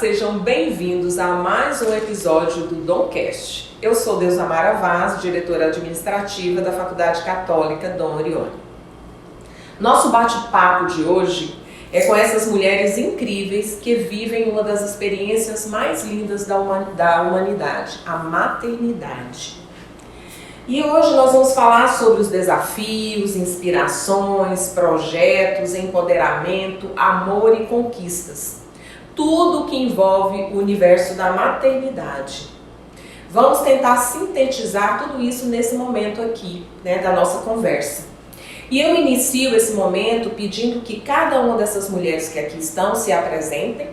sejam bem-vindos a mais um episódio do Domcast. Eu sou Deusamara Vaz, diretora administrativa da Faculdade Católica Dom Orione. Nosso bate-papo de hoje é com essas mulheres incríveis que vivem uma das experiências mais lindas da humanidade, a maternidade. E hoje nós vamos falar sobre os desafios, inspirações, projetos, empoderamento, amor e conquistas. Tudo que envolve o universo da maternidade. Vamos tentar sintetizar tudo isso nesse momento aqui, da nossa conversa. E eu inicio esse momento pedindo que cada uma dessas mulheres que aqui estão se apresentem,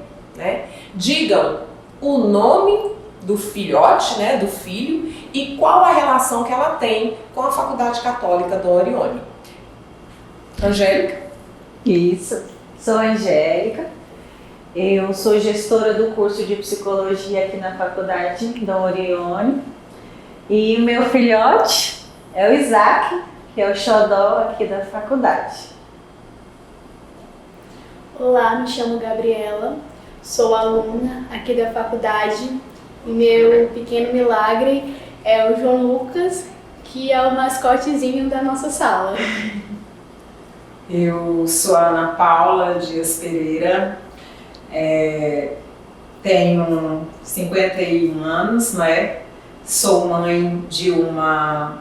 digam o nome do filhote, do filho, e qual a relação que ela tem com a Faculdade Católica Dom Orione. Angélica? Isso, sou a Angélica, eu sou gestora do curso de Psicologia aqui na Faculdade Dom Orione, e o meu filhote é o Isaac, que é o xodó aqui da faculdade. Olá, me chamo Gabriela, sou aluna aqui da faculdade. Meu pequeno milagre é o João Lucas, que é o mascotezinho da nossa sala. Eu sou a Ana Paula Dias Pereira, tenho 51 anos, Sou mãe de uma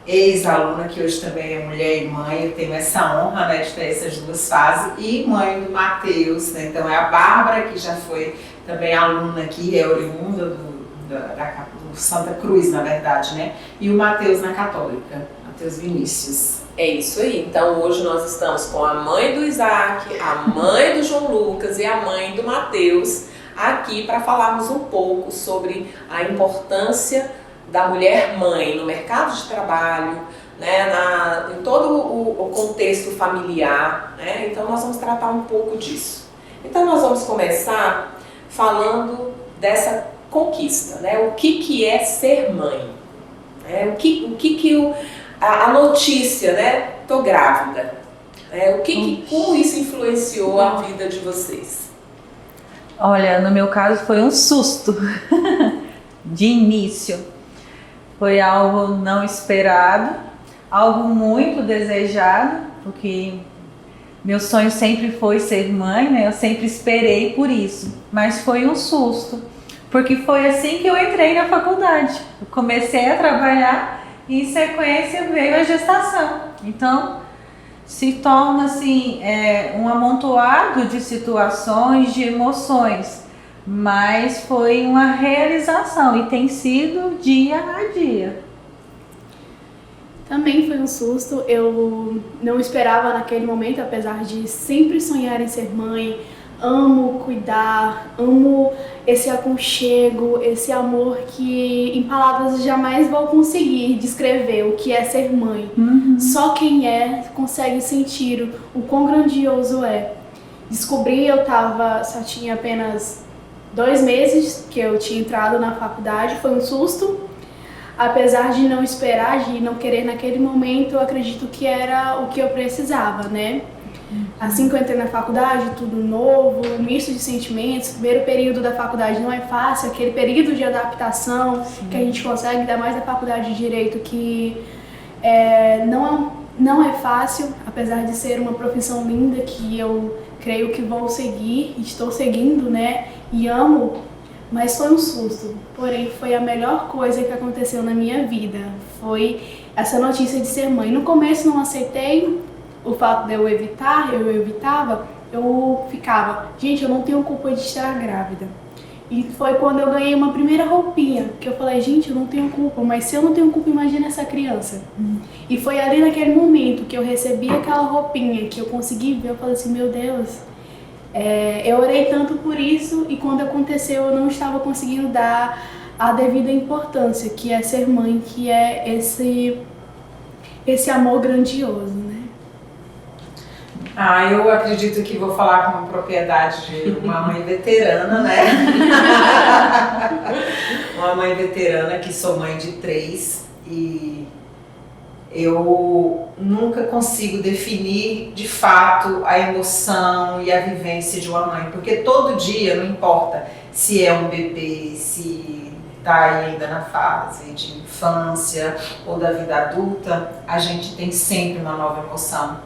ex-aluna que hoje também é mulher e mãe. Eu tenho essa honra de ter essas duas fases, e mãe do Matheus, Então é a Bárbara, que já foi também aluna aqui, é oriunda do Santa Cruz, na verdade, E o Matheus na Católica, Matheus Vinícius. É isso aí, então hoje nós estamos com a mãe do Isaac, a mãe do João Lucas e a mãe do Matheus aqui para falarmos um pouco sobre a importância da mulher mãe no mercado de trabalho, em todo o contexto familiar, Então nós vamos tratar um pouco disso. Então nós vamos começar falando dessa conquista, O que é ser mãe? A notícia, tô grávida, como isso influenciou a vida de vocês? Olha, no meu caso foi um susto de início, foi algo não esperado, algo muito desejado, porque meu sonho sempre foi ser mãe, Eu sempre esperei por isso, mas foi um susto, porque foi assim que eu entrei na faculdade. Eu comecei a trabalhar e em sequência veio a gestação. Então se torna assim um amontoado de situações, de emoções, mas foi uma realização e tem sido dia a dia. Também foi um susto, eu não esperava naquele momento, apesar de sempre sonhar em ser mãe. Amo cuidar, amo esse aconchego, esse amor que em palavras jamais vou conseguir descrever o que é ser mãe. Só quem consegue sentir o quão grandioso é. Descobri, só tinha apenas 2 meses que eu tinha entrado na faculdade, foi um susto. Apesar de não esperar, de não querer naquele momento, eu acredito que era o que eu precisava, Assim que eu entrei na faculdade, tudo novo, um misto de sentimentos. Primeiro período da faculdade não é fácil, aquele período de adaptação. Sim. Que a gente consegue, ainda mais na faculdade de Direito, que não é fácil, apesar de ser uma profissão linda que eu creio que vou seguir, estou seguindo, e amo, mas foi um susto. Porém, foi a melhor coisa que aconteceu na minha vida, foi essa notícia de ser mãe. No começo não aceitei. O fato de eu evitava, eu ficava, gente, eu não tenho culpa de estar grávida. E foi quando eu ganhei uma primeira roupinha, que eu falei, gente, eu não tenho culpa, mas se eu não tenho culpa, imagina essa criança. E foi ali naquele momento que eu recebi aquela roupinha, que eu consegui ver, eu falei assim, meu Deus, eu orei tanto por isso, e quando aconteceu eu não estava conseguindo dar a devida importância, que é ser mãe, que é esse amor grandioso, Eu acredito que vou falar com propriedade de uma mãe veterana, Uma mãe veterana, que sou mãe de 3, e eu nunca consigo definir de fato a emoção e a vivência de uma mãe, porque todo dia, não importa se é um bebê, se está ainda na fase de infância ou da vida adulta, a gente tem sempre uma nova emoção.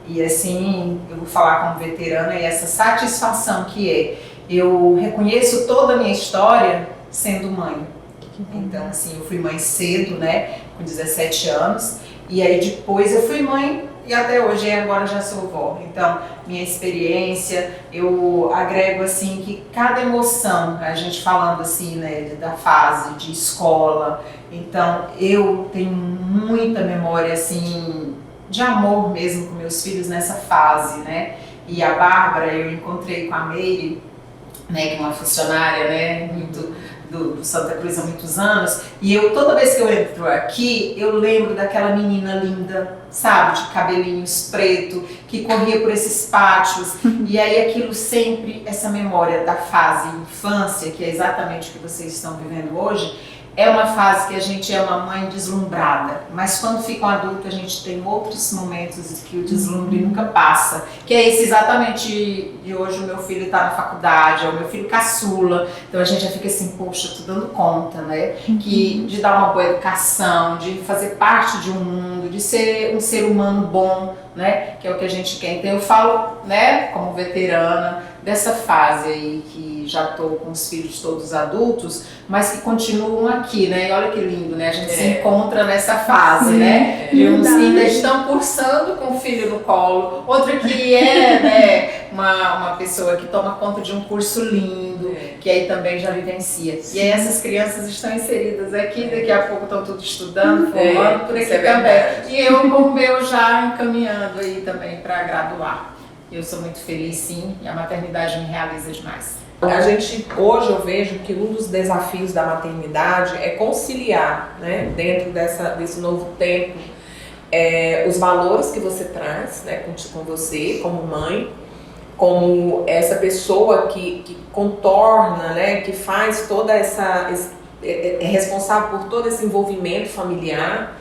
E assim, eu vou falar como veterana, e essa satisfação que é, eu reconheço toda a minha história sendo mãe. Então, assim, eu fui mãe cedo, né, com 17 anos, e aí depois eu fui mãe e até hoje, e agora já sou vó. Então, minha experiência, eu agrego, assim, que cada emoção, a gente falando, assim, né, da fase de escola, então, eu tenho muita memória, assim, de amor mesmo com meus filhos nessa fase, né, e a Bárbara, eu encontrei com a Meire, né, que é uma funcionária, né, do Santa Cruz há muitos anos, e eu, toda vez que eu entro aqui, eu lembro daquela menina linda, sabe, de cabelinhos preto, que corria por esses pátios, e aí aquilo sempre, essa memória da fase infância, que é exatamente o que vocês estão vivendo hoje, é uma fase que a gente é uma mãe deslumbrada, mas quando fica um adulto a gente tem outros momentos que o deslumbre nunca passa, que é esse exatamente de hoje. O meu filho está na faculdade, é o meu filho caçula, então a gente já fica assim, poxa, tô dando conta, né, que de dar uma boa educação, de fazer parte de um mundo, de ser um ser humano bom, né, que é o que a gente quer. Então eu falo, né, como veterana, dessa fase aí que já estou com os filhos todos adultos, mas que continuam aqui, né? E olha que lindo, né? A gente se encontra nessa fase, né? De uns que ainda estão cursando com o filho no colo, outro que é, né, uma pessoa que toma conta de um curso lindo, que aí também já vivencia. E aí essas crianças estão inseridas aqui, daqui a pouco estão tudo estudando, formando por aqui também. E eu com o meu já encaminhando aí também para graduar. Eu sou muito feliz, sim, e a maternidade me realiza demais. A gente, hoje eu vejo que um dos desafios da maternidade é conciliar, né, dentro desse novo tempo, os valores que você traz, né, com você, como mãe, como essa pessoa que contorna, né, que faz toda é responsável por todo esse envolvimento familiar,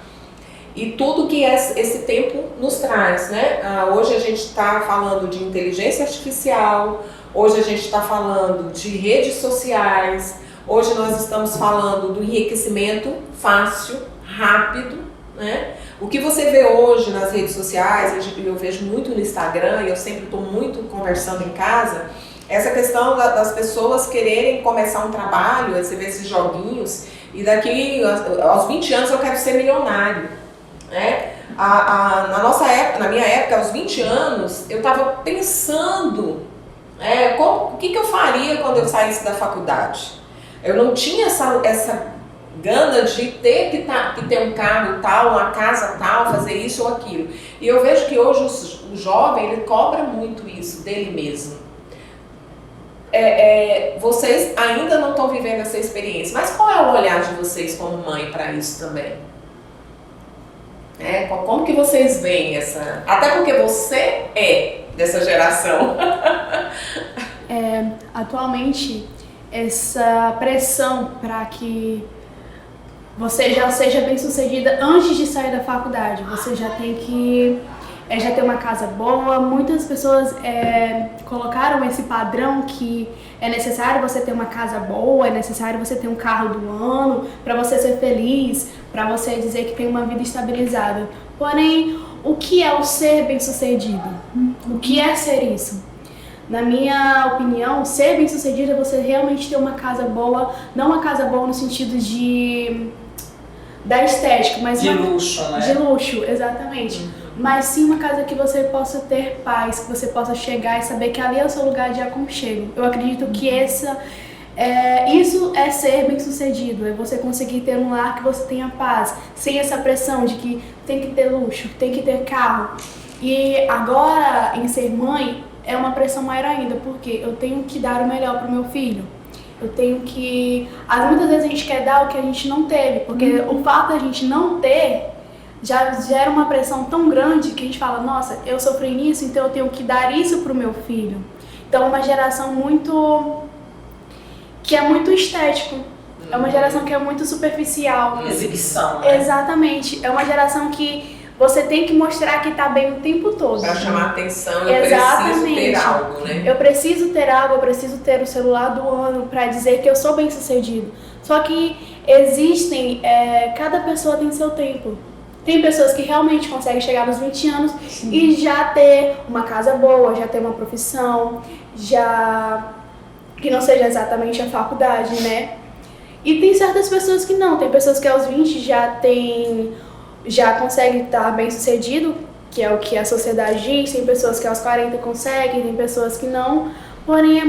e tudo que esse tempo nos traz, né? Hoje a gente está falando de inteligência artificial, hoje a gente está falando de redes sociais, hoje nós estamos falando do enriquecimento fácil, rápido, né? O que você vê hoje nas redes sociais, eu vejo muito no Instagram, e eu sempre estou muito conversando em casa, essa questão das pessoas quererem começar um trabalho, você vê esses joguinhos, e daqui aos 20 anos eu quero ser milionário. Né? Na nossa época, na minha época, aos 20 anos, eu estava pensando o que eu faria quando eu saísse da faculdade. Eu não tinha essa gana de ter que ter um carro tal, uma casa tal, fazer isso ou aquilo. E eu vejo que hoje o jovem, ele cobra muito isso dele mesmo. Vocês ainda não estão vivendo essa experiência, mas qual é o olhar de vocês como mãe para isso também? Como que vocês veem essa... Até porque você é dessa geração. Atualmente, essa pressão para que você já seja bem sucedida antes de sair da faculdade, você já tem que já ter uma casa boa. Muitas pessoas colocaram esse padrão que é necessário você ter uma casa boa, é necessário você ter um carro do ano para você ser feliz, para você dizer que tem uma vida estabilizada. Porém, o que é o ser bem-sucedido? O que é ser isso? Na minha opinião, ser bem-sucedido é você realmente ter uma casa boa, não uma casa boa no sentido da estética, mas de luxo, né? De luxo, exatamente. Mas sim uma casa que você possa ter paz, que você possa chegar e saber que ali é o seu lugar de aconchego. Eu acredito que isso é ser bem-sucedido, é você conseguir ter um lar que você tenha paz, sem essa pressão de que tem que ter luxo, tem que ter carro. E agora, em ser mãe, é uma pressão maior ainda, porque eu tenho que dar o melhor para o meu filho. Eu tenho que... Muitas vezes a gente quer dar o que a gente não teve, porque o fato da gente não ter já gera uma pressão tão grande que a gente fala, nossa, eu sofri nisso, então eu tenho que dar isso para o meu filho. Então é uma geração que é muito estético. É uma geração que é muito superficial. Exibição, né? Exatamente. É uma geração que você tem que mostrar que tá bem o tempo todo. Pra chamar atenção, eu preciso Exatamente. ter algo, né? Eu preciso ter algo, eu preciso ter o celular do ano pra dizer que eu sou bem sucedido. Só que existem, cada pessoa tem seu tempo. Tem pessoas que realmente conseguem chegar nos 20 anos e já ter uma casa boa, já ter uma profissão, já que não seja exatamente a faculdade, né? E tem certas pessoas que não, tem pessoas que aos 20 já conseguem estar bem sucedido, que é o que a sociedade diz, tem pessoas que aos 40 conseguem, tem pessoas que não, porém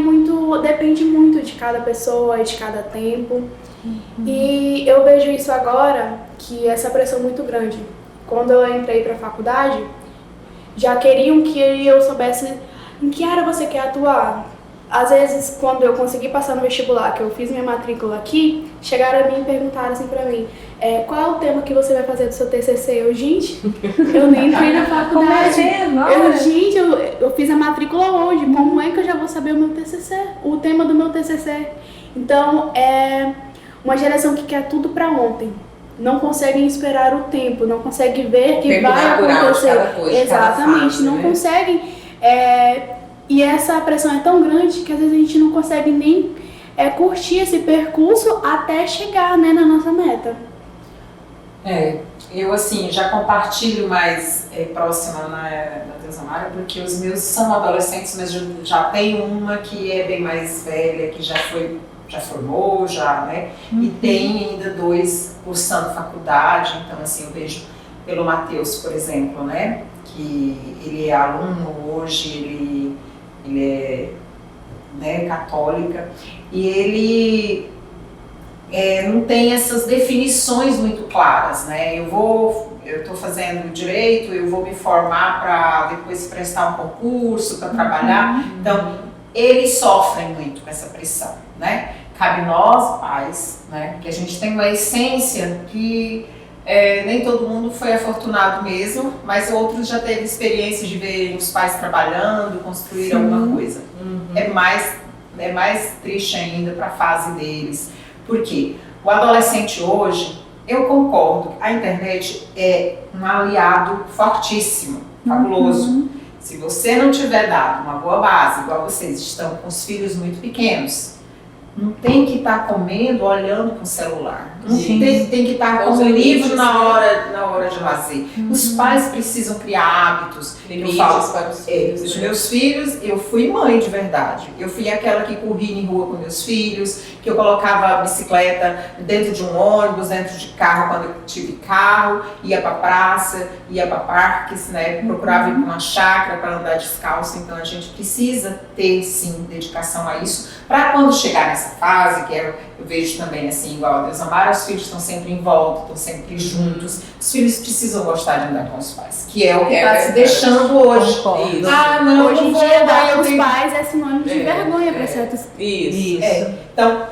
depende muito de cada pessoa e de cada tempo. E eu vejo isso agora, que essa pressão é muito grande. Quando eu entrei para a faculdade, já queriam que eu soubesse em que área você quer atuar. Às vezes, quando eu consegui passar no vestibular, que eu fiz minha matrícula aqui, chegaram a mim e perguntaram assim pra mim, qual é o tema que você vai fazer do seu TCC? Gente, eu nem entrei na faculdade. Eu fiz a matrícula hoje, como é que eu já vou saber o meu TCC? O tema do meu TCC? Então, é uma geração que quer tudo pra ontem. Não conseguem esperar o tempo, não conseguem ver que vai acontecer. Exatamente, não conseguem. E essa pressão é tão grande que às vezes a gente não consegue nem curtir esse percurso até chegar, né, na nossa meta. Eu assim, já compartilho mais próxima da Deusamara, porque os meus são adolescentes, mas já tem uma que é bem mais velha, que já formou, né? E tem ainda 2 cursando faculdade, então assim, eu vejo pelo Matheus, por exemplo, né? Que ele é aluno hoje, ele é católica, e ele não tem essas definições muito claras, né? Eu estou fazendo direito, eu vou me formar para depois prestar um concurso, para trabalhar, então eles sofrem muito com essa pressão, né? Cabe nós, pais, né? Que a gente tem uma essência que nem todo mundo foi afortunado mesmo, mas outros já teve experiência de ver os pais trabalhando, construir alguma coisa. É mais triste ainda para a fase deles. Por quê? O adolescente hoje, eu concordo, a internet é um aliado fortíssimo, fabuloso. Se você não tiver dado uma boa base, igual vocês estão com os filhos muito pequenos, não tem que estar comendo olhando para o celular. Não tem que estar com o livro na hora de lazer. Os pais precisam criar hábitos. Limites para os filhos. Os meus filhos, eu fui mãe de verdade. Eu fui aquela que corria em rua com meus filhos, que eu colocava a bicicleta dentro de um ônibus, dentro de carro quando eu tive carro, ia para praça, ia para parques, né? Procurava ir para uma chácara para andar descalço. Então a gente precisa ter sim dedicação a isso, para quando chegar nessa fase, que eu vejo também assim, igual a Deusamara, os filhos estão sempre em volta, estão sempre juntos. Os filhos precisam gostar de andar com os pais, que é o que está se deixando hoje. Isso. Hoje em dia, andar com os pais é sinônimo de vergonha para certos. Isso. Então,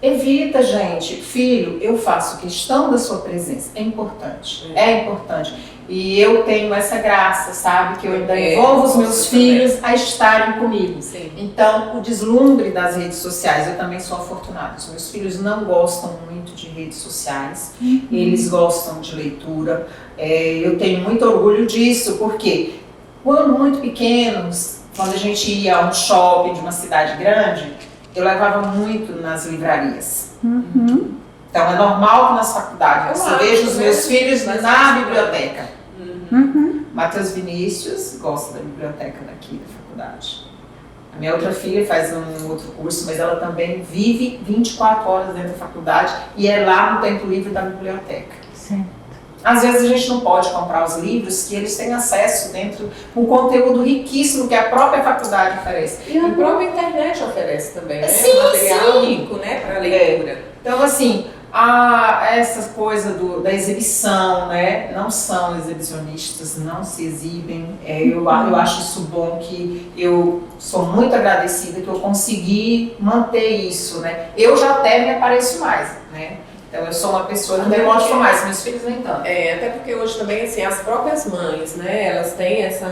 evita, gente. Filho, eu faço questão da sua presença. É importante. É importante. E eu tenho essa graça, sabe? Que eu ainda envolvo os meus filhos a estarem comigo. Sim. Então, o deslumbre das redes sociais, eu também sou afortunada. Os meus filhos não gostam muito de redes sociais. Eles gostam de leitura. Eu tenho muito orgulho disso, porque quando muito pequenos, quando a gente ia a um shopping de uma cidade grande, eu levava muito nas livrarias. Então é normal que nas faculdades eu vejo os meus filhos na biblioteca. Matheus Vinícius gosta da biblioteca daqui da faculdade. A minha outra filha faz um outro curso, mas ela também vive 24 horas dentro da faculdade e é lá no tempo livre da biblioteca. Certo. Às vezes a gente não pode comprar os livros que eles têm acesso dentro com conteúdo riquíssimo que a própria faculdade oferece. E a própria internet oferece também, né? Sim, material rico, né, para leitura. Então, assim, essa coisa da exibição, né? Não são exibicionistas, não se exibem. Eu acho isso bom, que eu sou muito agradecida que eu consegui manter isso, né? Eu já até me apareço mais, né? Então eu sou uma pessoa que não demonstra mais, meus filhos nem tanto. Até porque hoje também, assim, as próprias mães, né, elas têm essa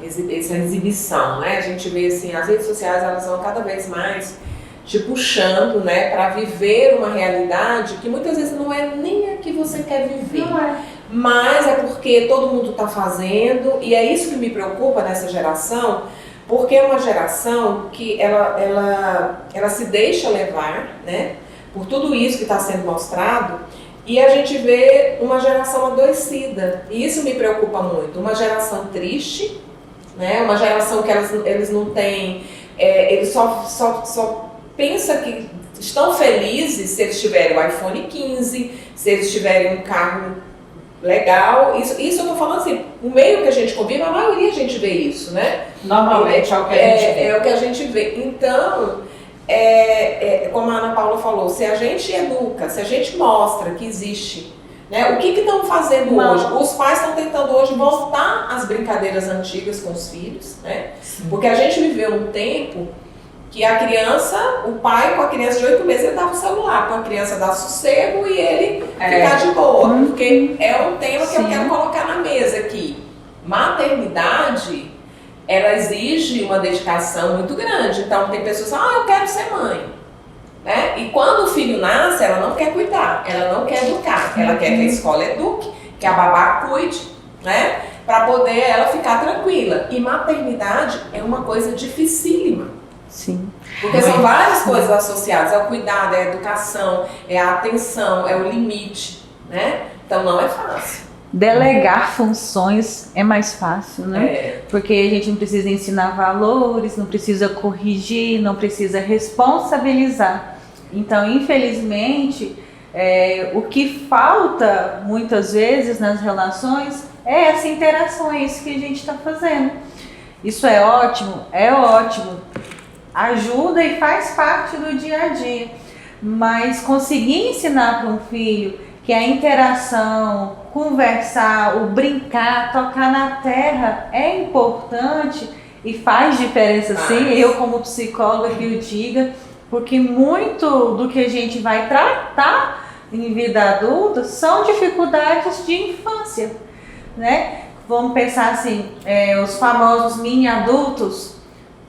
exibição, né? A gente vê, assim, as redes sociais, elas vão cada vez mais te puxando, né, para viver uma realidade que muitas vezes não é nem a que você quer viver. Não é. Mas é porque todo mundo está fazendo, e é isso que me preocupa nessa geração, porque é uma geração que ela se deixa levar, né, por tudo isso que está sendo mostrado, e a gente vê uma geração adoecida, e isso me preocupa muito, uma geração triste, né, uma geração que eles não têm, eles só pensam que estão felizes se eles tiverem o iPhone 15, se eles tiverem um carro legal. Isso eu tô falando assim, o meio que a gente convive, a maioria a gente vê isso, né? Normalmente é o que a gente vê. É o que a gente vê. Então, como a Ana Paula falou, se a gente educa, se a gente mostra que existe, né? O que estão fazendo hoje? Os pais estão tentando hoje voltar às brincadeiras antigas com os filhos, né? Porque a gente viveu um tempo que a criança, o pai com a criança de 8 meses, ele dava o celular, com a criança dá sossego e ele ficar de boa, porque é um tema que eu quero colocar na mesa aqui. Maternidade, ela exige uma dedicação muito grande, então tem pessoas que falam, eu quero ser mãe, né? E quando o filho nasce, ela não quer cuidar, ela não quer educar, ela quer que a escola eduque, que a babá cuide, né? Para poder ela ficar tranquila. E maternidade é uma coisa dificílima. Sim. Porque são várias coisas associadas, é o cuidado, é a educação, é a atenção, é o limite, né? Então não é fácil. Delegar funções é mais fácil, né? Porque a gente não precisa ensinar valores, não precisa corrigir, não precisa responsabilizar. Então, infelizmente, o que falta muitas vezes nas relações é essa interação, é isso que a gente está fazendo. Isso é ótimo, ajuda e faz parte do dia a dia, mas conseguir ensinar para um filho que a interação, conversar, o brincar, tocar na terra é importante e faz diferença sim, eu como psicóloga que o diga, porque muito do que a gente vai tratar em vida adulta são dificuldades de infância, né? Vamos pensar assim, os famosos mini adultos,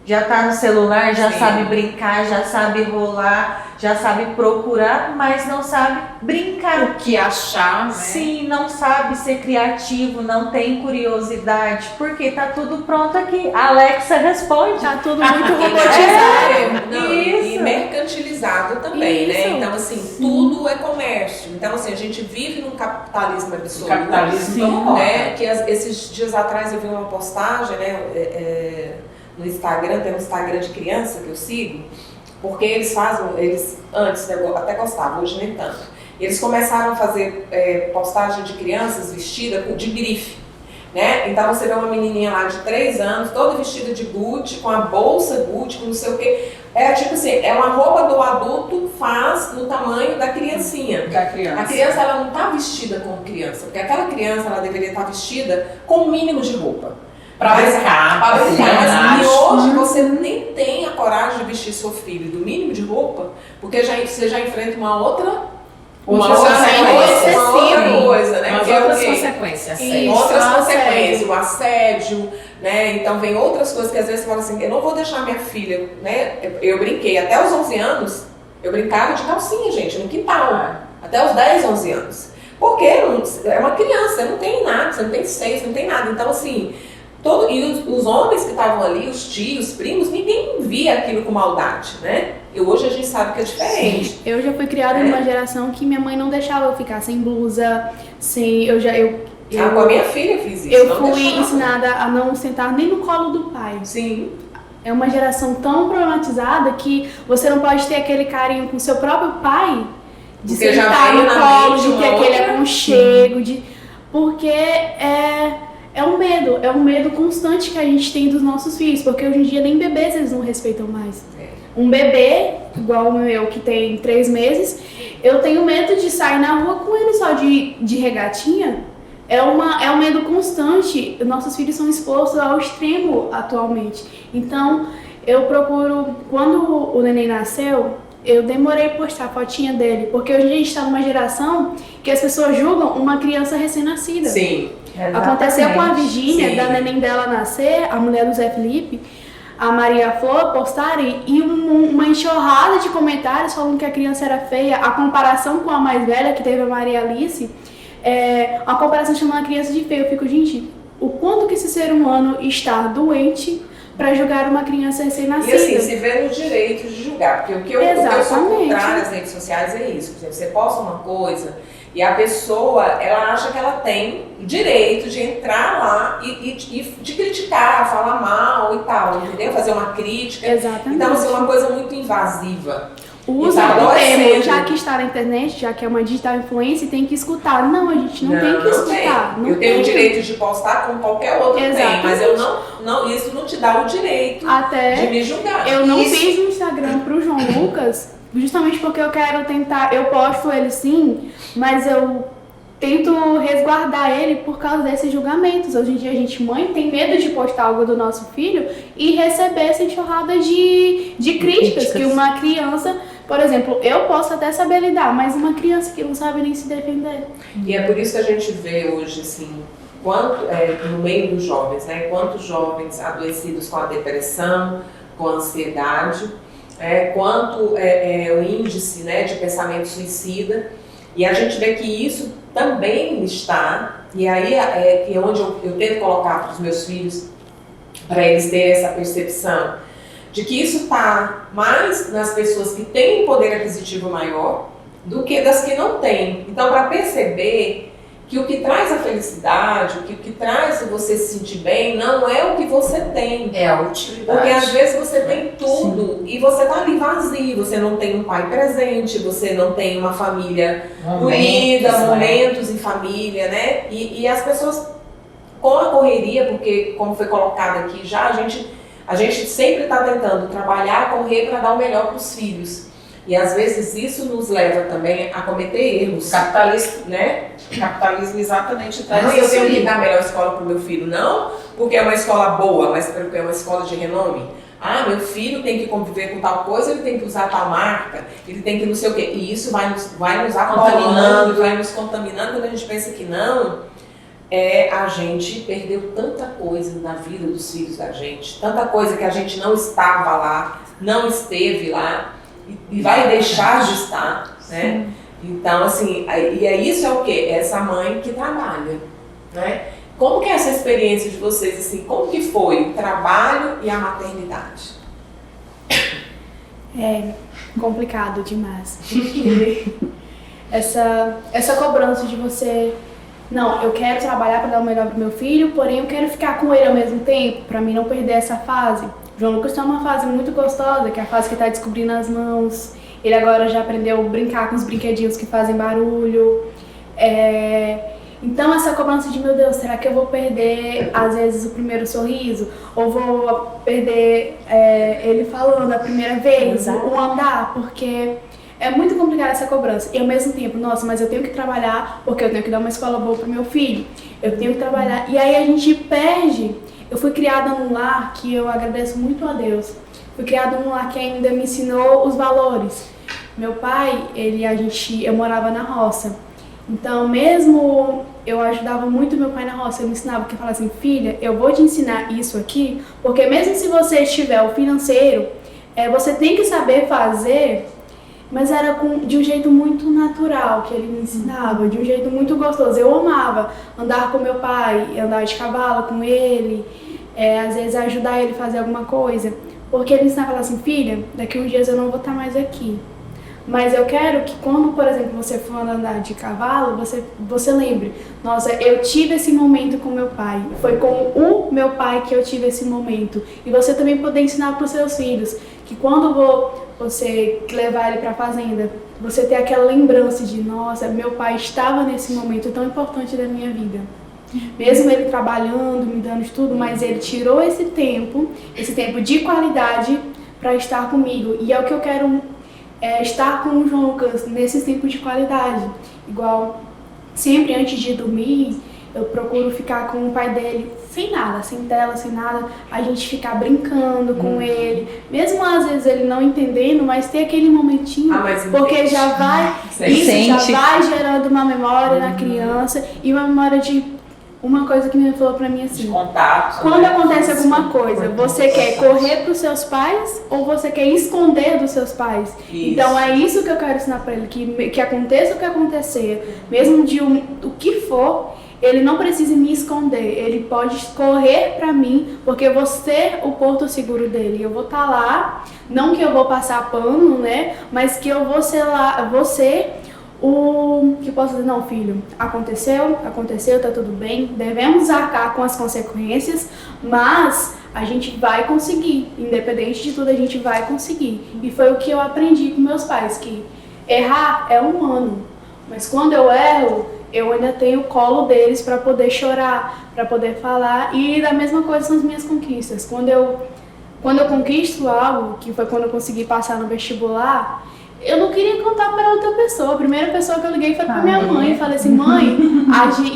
já está no celular, já sabe brincar, já sabe rolar, já sabe procurar, mas não sabe brincar. O que achar, né? Sim, não sabe ser criativo, não tem curiosidade, porque tá tudo pronto aqui. A Alexa responde. Tá tudo muito robotizado. E mercantilizado também, né? Então, assim, tudo é comércio. Então, assim, a gente vive num capitalismo absoluto. Capitalismo, né? Que esses dias atrás eu vi uma postagem, né? No Instagram, tem um Instagram de criança que eu sigo, porque eles antes eu até gostava, hoje nem tanto. Eles começaram a fazer postagem de crianças vestidas de grife, né? Então você vê uma menininha lá de 3 anos, toda vestida de Gucci, com a bolsa Gucci, com não sei o quê. É tipo assim, é uma roupa do adulto faz no tamanho da criancinha. A criança, ela não está vestida como criança, porque aquela criança, ela deveria estar vestida com o mínimo de roupa. Para brincar, mas hoje você nem tem a coragem de vestir seu filho do mínimo de roupa, porque você já enfrenta uma outra coisa, né? Outras consequências. Outras consequências, o assédio, né? Então vem outras coisas que às vezes você fala assim, eu não vou deixar minha filha, né? Eu brinquei até os 11 anos, eu brincava de calcinha, gente, no quintal, até os 10, 11 anos. Porque é uma criança, você não tem nada, você não tem seio, você não tem nada. Então assim, e os homens que estavam ali, os tios, primos, ninguém via aquilo com maldade, né? E hoje a gente sabe que é diferente. Sim. Eu já fui criada numa geração que minha mãe não deixava eu ficar sem blusa, sem... Com a minha filha eu fiz isso. Eu fui ensinada a não sentar nem no colo do pai. Sim. É uma geração tão problematizada que você não pode ter aquele carinho com seu próprio pai, de porque sentar no colo, de ter aquele aconchego, porque é um medo constante que a gente tem dos nossos filhos, porque hoje em dia nem bebês eles não respeitam mais. Um bebê, igual o meu, que tem 3 meses, eu tenho medo de sair na rua com ele só de regatinha. É um medo constante, nossos filhos são expostos ao extremo atualmente. Então, eu procuro, quando o neném nasceu, eu demorei a postar a fotinha dele, porque hoje a gente está numa geração que as pessoas julgam uma criança recém-nascida. Sim. Aconteceu com a Virgínia, da neném dela nascer, a mulher do Zé Felipe. a Maria Flor postarem e uma enxurrada de comentários falando que a criança era feia, a comparação com a mais velha, que teve a Maria Alice, a comparação chamando a criança de feia. Eu fico, gente, o quanto que esse ser humano está doente para julgar uma criança recém-nascida. E assim, se vê no direito de julgar, porque o que eu sou contrário às redes sociais é isso. Por exemplo, você posta uma coisa e a pessoa, ela acha que ela tem o direito de entrar lá e de criticar, falar mal e tal, entendeu? Fazer uma crítica. Exatamente. Então, assim, uma coisa muito invasiva. O uso do termo, já que está na internet, já que é uma digital influencer, tem que escutar. Não, a gente não tem que escutar. Eu tenho o direito de postar como qualquer outro tem, mas eu não, isso não te dá o direito de me julgar. Eu não fiz no Instagram pro João Lucas, justamente porque eu quero tentar, eu posto ele sim, mas eu tento resguardar ele por causa desses julgamentos. Hoje em dia a gente, mãe, tem medo de postar algo do nosso filho e receber essa enxurrada de críticas que uma criança... Por exemplo, eu posso até saber lidar, mas uma criança que não sabe nem se defender. E é por isso que a gente vê hoje, assim, no meio dos jovens, né? Quantos jovens adoecidos com a depressão, com a ansiedade, quanto o índice, né, de pensamento suicida. E a gente vê que isso também está, e aí é onde eu tento colocar para os meus filhos, para eles terem essa percepção de que isso está mais nas pessoas que têm um poder aquisitivo maior do que das que não têm. Então, para perceber que o que traz a felicidade, o que traz você se sentir bem, não é o que você tem. É a utilidade. Porque às vezes você tem tudo e você está ali vazio, você não tem um pai presente, você não tem uma família unida, momentos em família, né? E as pessoas, com a correria, porque como foi colocado aqui já, a gente sempre está tentando trabalhar, correr para dar o melhor para os filhos. E às vezes isso nos leva também a cometer erros. Capitalismo, né? Capitalismo exatamente traz Não, isso. eu tenho que dar a melhor escola para o meu filho, não porque é uma escola boa, mas porque é uma escola de renome. Ah, meu filho tem que conviver com tal coisa, ele tem que usar tal marca, ele tem que não sei o quê. E isso vai nos contaminando, vai nos contaminando quando a gente pensa que não. A gente perdeu tanta coisa na vida dos filhos da gente, tanta coisa que a gente não estava lá, não esteve lá e vai deixar de estar, né? Então, assim, isso é o quê? Essa mãe que trabalha, né? Como que é essa experiência de vocês, assim, como que foi o trabalho e a maternidade? É complicado demais, porque essa cobrança de você... Não, eu quero trabalhar para dar o melhor pro meu filho, porém eu quero ficar com ele ao mesmo tempo, para mim não perder essa fase. O João Lucas está numa fase muito gostosa, que é a fase que está descobrindo as mãos. Ele agora já aprendeu a brincar com os brinquedinhos que fazem barulho. Então essa cobrança de, meu Deus, será que eu vou perder às vezes o primeiro sorriso? Ou vou perder ele falando a primeira vez, o andar? Porque... é muito complicada essa cobrança. E ao mesmo tempo, nossa, mas eu tenho que trabalhar porque eu tenho que dar uma escola boa pro meu filho. Eu tenho que trabalhar. E aí a gente perde. Eu fui criada num lar que eu agradeço muito a Deus. Fui criada num lar que ainda me ensinou os valores. Meu pai, eu morava na roça. Então, mesmo eu ajudava muito meu pai na roça, eu me ensinava, porque eu falava assim, filha, eu vou te ensinar isso aqui, porque mesmo se você tiver o financeiro, você tem que saber fazer. Mas era de um jeito muito natural que ele me ensinava, de um jeito muito gostoso. Eu amava andar com meu pai, andar de cavalo com ele, às vezes ajudar ele a fazer alguma coisa. Porque ele me ensinava, falava assim, filha, daqui uns dias eu não vou estar mais aqui. Mas eu quero que quando, por exemplo, você for andar de cavalo, você lembre, nossa, eu tive esse momento com meu pai. Foi com o meu pai que eu tive esse momento. E você também poder ensinar para os seus filhos que quando você levar ele para a fazenda, você ter aquela lembrança de, nossa, meu pai estava nesse momento tão importante da minha vida. Mesmo ele trabalhando, me dando estudo, mas ele tirou esse tempo de qualidade para estar comigo. E é o que eu quero, estar com o João Lucas nesses tempos de qualidade. Igual, sempre antes de dormir, eu procuro ficar com o pai dele sem nada, sem tela, sem nada, a gente ficar brincando com ele, mesmo às vezes ele não entendendo, mas ter aquele momentinho, porque já vai, isso já vai gerando uma memória na criança e uma memória de uma coisa que minha mãe falou pra mim De assim: contato. quando né? acontece alguma coisa, você quer correr pros seus pais ou você quer esconder dos seus pais? Isso. Então é isso que eu quero ensinar pra ele, que aconteça o que acontecer, mesmo o que for, ele não precisa me esconder, ele pode correr pra mim, porque eu vou ser o porto seguro dele. Eu vou estar lá, não que eu vou passar pano, né, mas que eu vou ser lá, vou ser o que posso dizer, não, filho, aconteceu, tá tudo bem, devemos arcar com as consequências, mas a gente vai conseguir, independente de tudo, a gente vai conseguir. E foi o que eu aprendi com meus pais, que errar é humano, mas quando eu erro, eu ainda tenho o colo deles para poder chorar, para poder falar, e da mesma coisa são as minhas conquistas. Quando eu conquisto algo, que foi quando eu consegui passar no vestibular, eu não queria contar para outra pessoa. A primeira pessoa que eu liguei foi para minha mãe. Eu falei assim, mãe,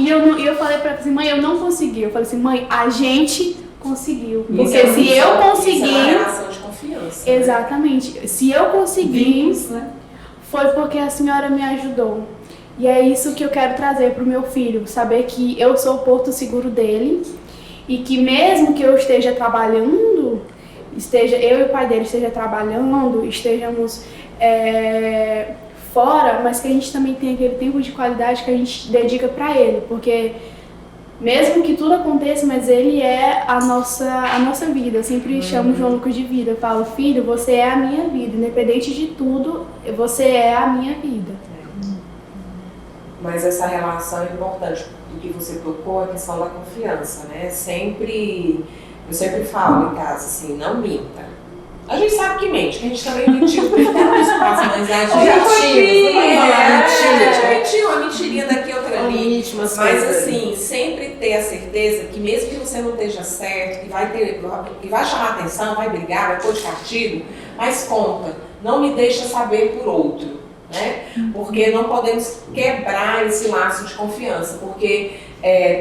eu falei para ela assim, mãe, eu não consegui. Eu falei assim, mãe, a gente conseguiu. Porque se eu conseguir... Isso é uma relação de confiança. Exatamente. Se eu conseguir, foi porque a senhora me ajudou. E é isso que eu quero trazer pro meu filho. Saber que eu sou o porto seguro dele. E que mesmo que eu esteja trabalhando, eu e o pai dele esteja trabalhando, estejamos fora, mas que a gente também tem aquele tempo de qualidade que a gente dedica para ele, porque mesmo que tudo aconteça, mas ele é a nossa vida. Eu sempre chamo o João Lucas de vida. Eu falo, filho, você é a minha vida, independente de tudo, você é a minha vida. Mas essa relação é importante, do que você tocou, a questão da confiança, né? Eu sempre falo em casa assim, não minta. A gente sabe que mente, que a gente também mentiu com as mães da gente. Mentiu uma mentirinha daqui, outra ali. Mas assim, sempre ter a certeza que mesmo que você não esteja certo, que vai chamar atenção, vai brigar, vai pôr de castigo, mas conta, não me deixa saber por outro, né? Porque não podemos quebrar esse laço de confiança, porque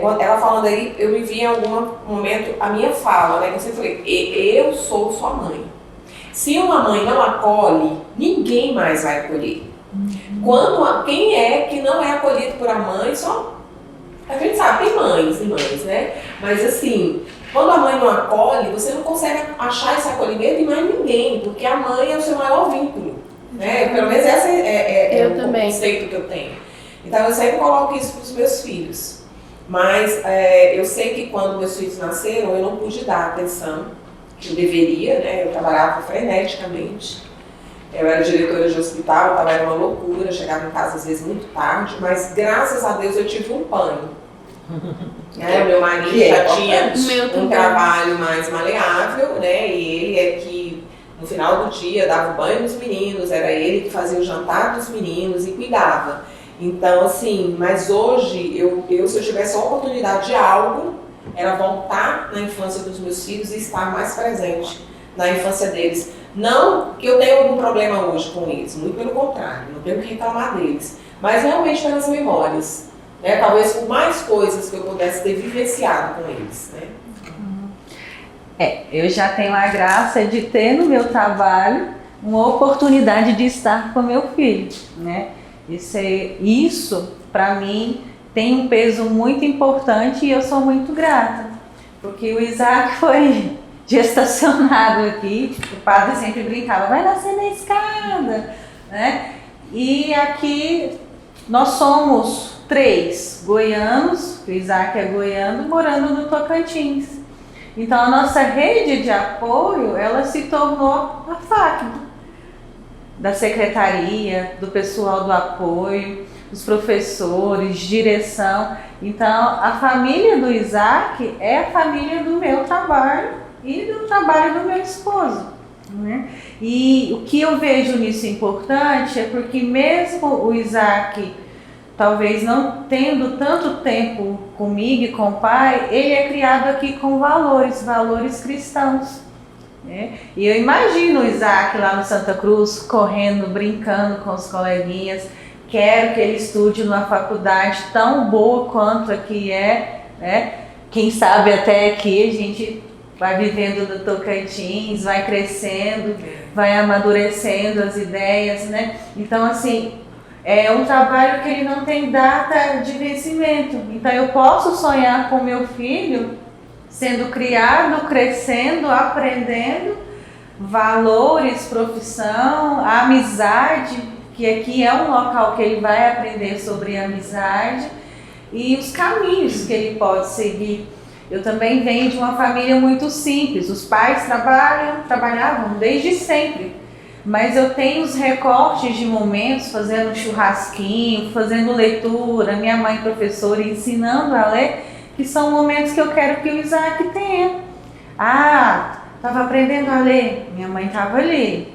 quando ela falando aí, eu me vi em algum momento a minha fala, né? Que eu sempre falei, eu sou sua mãe. Se uma mãe não acolhe, ninguém mais vai acolher. Quem é que não é acolhido por a mãe, a gente sabe, tem mães e mães, né? Mas assim, quando a mãe não acolhe, você não consegue achar esse acolhimento em mais ninguém, porque a mãe é o seu maior vínculo, né? Pelo menos esse é o conceito que eu tenho. Então eu sempre coloco isso para os meus filhos. Mas eu sei que quando meus filhos nasceram, eu não pude dar atenção que eu deveria, né? Eu trabalhava freneticamente. Eu era diretora de hospital, era uma loucura, chegava em casa às vezes muito tarde, mas graças a Deus eu tive um pano. O meu marido já tinha um trabalho mais maleável, né? E ele é que no final do dia dava o banho dos meninos, era ele que fazia o jantar dos meninos e cuidava. Então, assim, mas hoje, se eu tivesse a oportunidade de algo, era voltar na infância dos meus filhos e estar mais presente na infância deles. Não que eu tenha algum problema hoje com eles, muito pelo contrário, não tenho que reclamar deles, mas realmente pelas memórias, né? Talvez por mais coisas que eu pudesse ter vivenciado com eles, né? Eu já tenho a graça de ter no meu trabalho uma oportunidade de estar com meu filho, né? Isso para mim tem um peso muito importante e eu sou muito grata, porque o Isaac foi gestacionado aqui, o padre sempre brincava, vai nascer na escada, né? E aqui nós somos 3 goianos, o Isaac é goiano, morando no Tocantins. Então a nossa rede de apoio, ela se tornou a FACD, da secretaria, do pessoal do apoio, os professores, direção. Então a família do Isaac é a família do meu trabalho e do trabalho do meu esposo, né? E o que eu vejo nisso importante é porque mesmo o Isaac talvez não tendo tanto tempo comigo e com o pai, ele é criado aqui com valores cristãos, né? E eu imagino o Isaac lá no Santa Cruz, correndo, brincando com os coleguinhas. Quero que ele estude numa faculdade tão boa quanto aqui né? Quem sabe até aqui a gente vai vivendo no Tocantins, vai crescendo, vai amadurecendo as ideias, né? Então, assim, É um trabalho que ele não tem data de vencimento. Então eu posso sonhar com meu filho sendo criado, crescendo, aprendendo valores, profissão, amizade, que aqui é um local que ele vai aprender sobre amizade e os caminhos que ele pode seguir. Eu também venho de uma família muito simples. Os pais trabalhavam desde sempre. Mas eu tenho os recortes de momentos, fazendo churrasquinho, fazendo leitura, minha mãe professora ensinando a ler, que são momentos que eu quero que o Isaac tenha. Estava aprendendo a ler, minha mãe estava ali.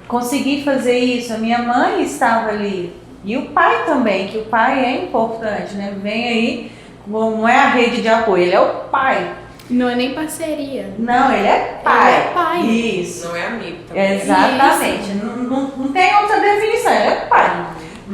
Consegui fazer isso, a minha mãe estava ali. E o pai também, que o pai é importante, né? Vem aí, não é a rede de apoio, ele é o pai. Não é nem parceria. Não, ele é pai. Ele é pai. Isso. Não é amigo também. Exatamente. Não tem outra definição, ele é pai.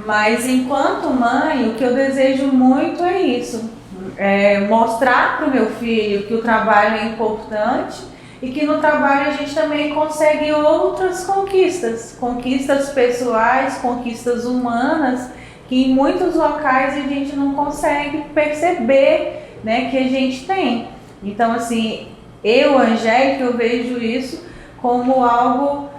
Mas enquanto mãe, o que eu desejo muito é isso. É mostrar para o meu filho que o trabalho é importante e que no trabalho a gente também consegue outras conquistas. Conquistas pessoais, conquistas humanas, que em muitos locais a gente não consegue perceber, né, que a gente tem. Então, assim, Angélica, eu vejo isso como algo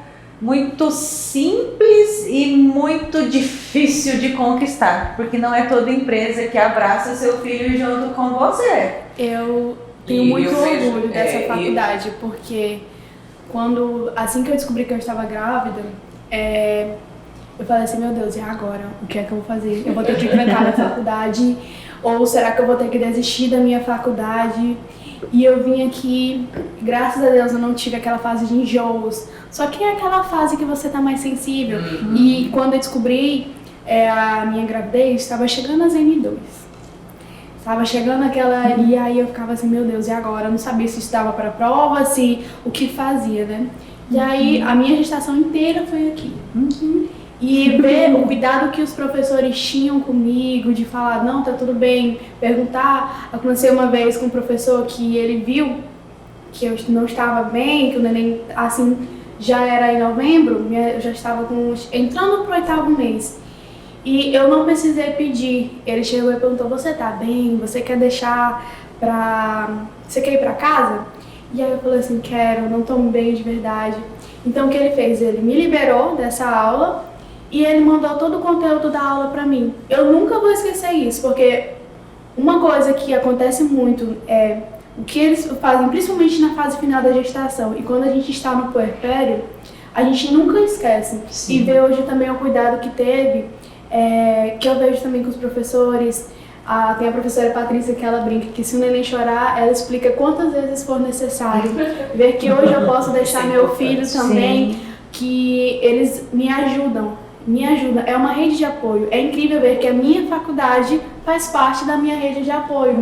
muito simples e muito difícil de conquistar, porque não é toda empresa que abraça seu filho junto com você. Eu tenho muito orgulho dessa faculdade, porque assim que eu descobri que eu estava grávida, eu falei assim, meu Deus, e agora? O que é que eu vou fazer? Eu vou ter que trancar minha faculdade? Ou será que eu vou ter que desistir da minha faculdade? E eu vim aqui, graças a Deus eu não tive aquela fase de enjoos, só que é aquela fase que você tá mais sensível. E quando eu descobri a minha gravidez, estava chegando as N2. Estava chegando aquela, e aí eu ficava assim, meu Deus, e agora? Eu não sabia se estava para prova, se o que fazia, né? E aí a minha gestação inteira foi aqui. E ver o cuidado que os professores tinham comigo, de falar, não, tá tudo bem, perguntar. Aconteceu uma vez com um professor que ele viu que eu não estava bem, que o neném, assim, já era em novembro, eu já estava entrando pro 8º mês. E eu não precisei pedir. Ele chegou e perguntou, você tá bem? Você quer Você quer ir pra casa? E aí eu falei assim, quero, não tô bem de verdade. Então o que ele fez? Ele me liberou dessa aula e ele mandou todo o conteúdo da aula pra mim. Eu nunca vou esquecer isso, porque uma coisa que acontece muito é o que eles fazem, principalmente na fase final da gestação. E quando a gente está no puerpério, a gente nunca esquece. Sim. E ver hoje também o cuidado que teve, que eu vejo também com os professores. Tem a professora Patrícia que ela brinca que se o neném chorar, ela explica quantas vezes for necessário. Ver que hoje eu posso deixar meu filho também, que eles me ajudam. É uma rede de apoio. É incrível ver que a minha faculdade faz parte da minha rede de apoio.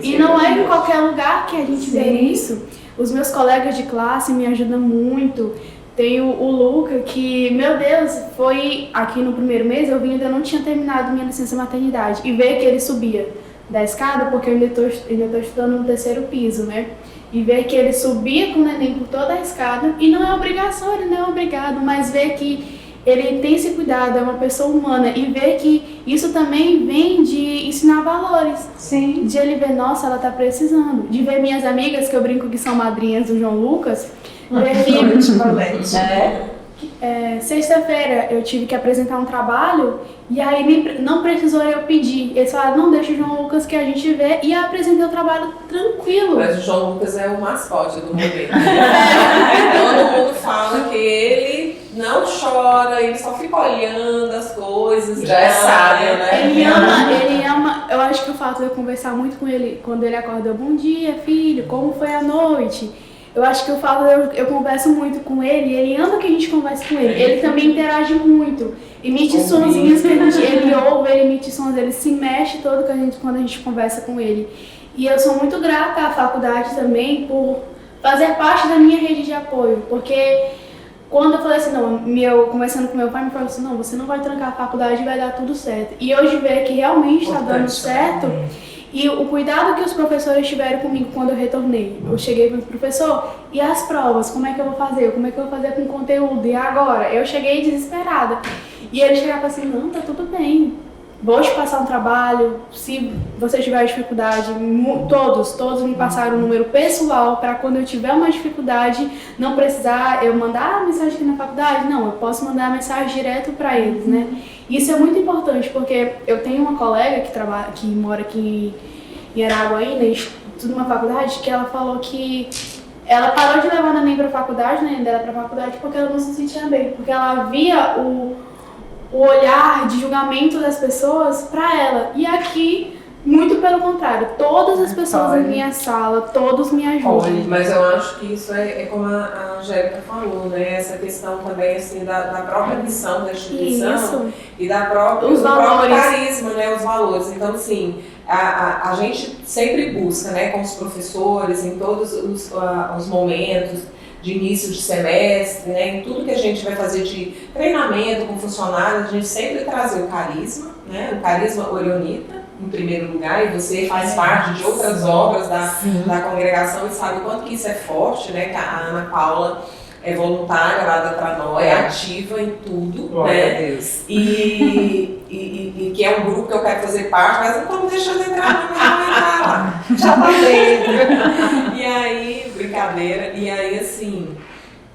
E não é em qualquer lugar que a gente vê isso. Os meus colegas de classe me ajudam muito. Tem o Luca, que, meu Deus, foi aqui no primeiro mês, eu ainda não tinha terminado minha licença maternidade. E ver que ele subia da escada, porque eu ainda estou estudando no 3º piso, né? E ver que ele subia com o neném por toda a escada, e não é obrigação, ele não é obrigado, mas ver que ele tem esse cuidado, é uma pessoa humana, e ver que isso também vem de ensinar valores. Sim. De ele ver, nossa, ela tá precisando. De ver minhas amigas, que eu brinco que são madrinhas do João Lucas, sexta-feira eu tive que apresentar um trabalho e aí não precisou eu pedir. Eles falaram, não, deixa o João Lucas que a gente vê, e eu apresentei o trabalho tranquilo. Mas o João Lucas é o mascote do momento. Todo mundo fala que ele não chora, ele só fica olhando as coisas. Já é sábio, né? Ele ama. Eu acho que o fato de eu conversar muito com ele, quando ele acordou, bom dia, filho, como foi a noite? Eu acho que o fato de eu converso muito com ele, ele ama que a gente converse com ele. Ele também interage muito. Emite sonzinhos que ele ouve, ele emite sons, ele se mexe todo quando a gente conversa com ele. E eu sou muito grata à faculdade também por fazer parte da minha rede de apoio, porque quando eu falei assim, não, eu conversando com meu pai, me falou assim, não, você não vai trancar a faculdade e vai dar tudo certo. E hoje ver que realmente está dando certo, e o cuidado que os professores tiveram comigo quando eu retornei. Eu cheguei para o professor, e as provas, como é que eu vou fazer? Como é que eu vou fazer com o conteúdo? E agora? Eu cheguei desesperada. E ele chegava assim, não, tá tudo bem. Vou te passar um trabalho, se você tiver dificuldade, todos me passaram um número pessoal para quando eu tiver uma dificuldade, não precisar eu mandar a mensagem aqui na faculdade, não, eu posso mandar a mensagem direto para eles, né? Isso é muito importante, porque eu tenho uma colega que mora aqui em Araguaína, estuda numa faculdade, que ela falou que ela parou de levar a neném para a faculdade, né, dela para a faculdade, porque ela não se sentia bem, porque ela via o olhar de julgamento das pessoas para ela. E aqui, muito pelo contrário, todas as pessoas na minha sala, todos me ajudam. Mas eu acho que isso é como a Angélica falou, né? Essa questão também assim, da própria missão da instituição Isso. e do próprio carisma, né? Os valores. Então, assim, a gente sempre busca, né, com os professores, em todos os momentos de início de semestre, né, em tudo que a gente vai fazer de treinamento com funcionários, a gente sempre trazer o carisma, né, o carisma orionita, em primeiro lugar, e você faz parte de outras obras da congregação e sabe o quanto que isso é forte, né, que a Ana Paula é voluntária lá da Tranó, é ativa em tudo, Glória né, a Deus. e que é um grupo que eu quero fazer parte, mas não estão me deixando entrar, não vou entrar lá. Já tá dentro. E aí, brincadeira, e aí assim,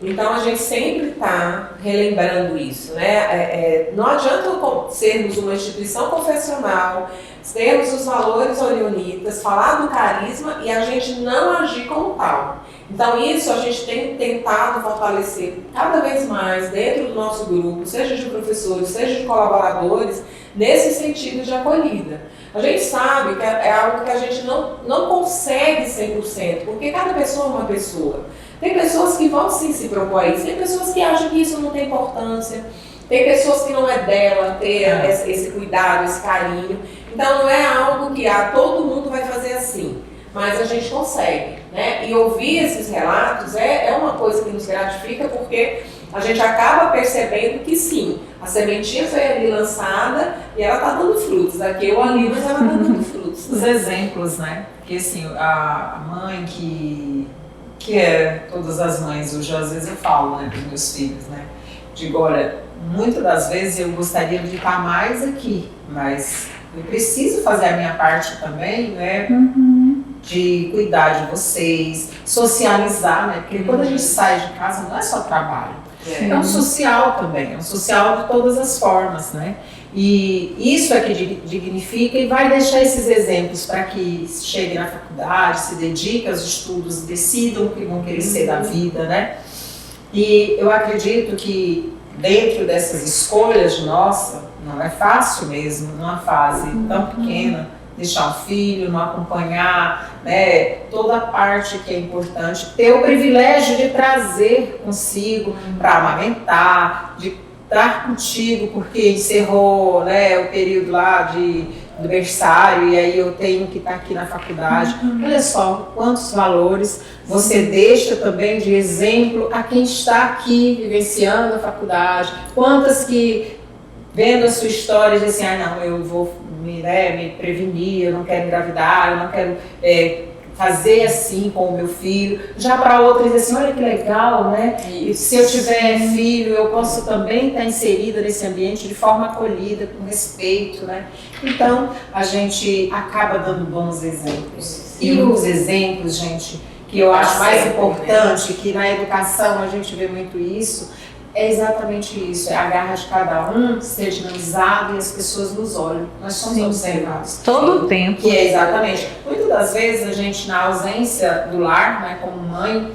então a gente sempre está relembrando isso, né? Não adianta sermos uma instituição confessional, termos os valores orionitas, falar do carisma e a gente não agir como tal. Então isso a gente tem tentado fortalecer cada vez mais dentro do nosso grupo, seja de professores, seja de colaboradores, nesse sentido de acolhida. A gente sabe que é algo que a gente não consegue 100%, porque cada pessoa é uma pessoa. Tem pessoas que vão sim se propor a isso, tem pessoas que acham que isso não tem importância, tem pessoas que não é dela ter esse cuidado, esse carinho. Então não é algo que todo mundo vai fazer assim, mas a gente consegue, né? E ouvir esses relatos é uma coisa que nos gratifica, porque a gente acaba percebendo que sim, a sementinha foi ali lançada e ela está dando frutos, aqui ou ali, mas ela está dando frutos. Os exemplos, né? Porque assim, a mãe que é todas as mães, hoje às vezes eu falo, né, para os meus filhos, né? Digo, olha, muitas das vezes eu gostaria de estar mais aqui, mas eu preciso fazer a minha parte também, né? De cuidar de vocês, socializar, né? Porque quando a gente sai de casa não é só trabalho. É um social também, é um social de todas as formas, né? E isso é que dignifica e vai deixar esses exemplos para que cheguem na faculdade, se dediquem aos estudos, decidam o que vão querer ser da vida, né? E eu acredito que dentro dessas escolhas nossas, não é fácil mesmo, numa fase tão pequena, deixar um filho, não acompanhar, né, toda a parte que é importante, ter o privilégio de trazer consigo para amamentar, de estar contigo porque encerrou, né, o período lá do berçário e aí eu tenho que estar aqui na faculdade. Olha só quantos valores você deixa também de exemplo a quem está aqui vivenciando a faculdade, quantas que vendo a sua história dizem assim, não, eu vou me prevenir, eu não quero engravidar, eu não quero fazer assim com o meu filho. Já para outras dizem assim, olha que legal, né? E se eu tiver filho, eu posso também estar inserida nesse ambiente de forma acolhida, com respeito, né? Então, a gente acaba dando bons exemplos. E os exemplos, gente, que eu acho mais importante, que na educação a gente vê muito isso, é exatamente isso, é a garra de cada um ser dinamizado e as pessoas nos olham. Nós somos observados. Todo o tempo. Que é exatamente. Muitas das vezes a gente, na ausência do lar, né, como mãe,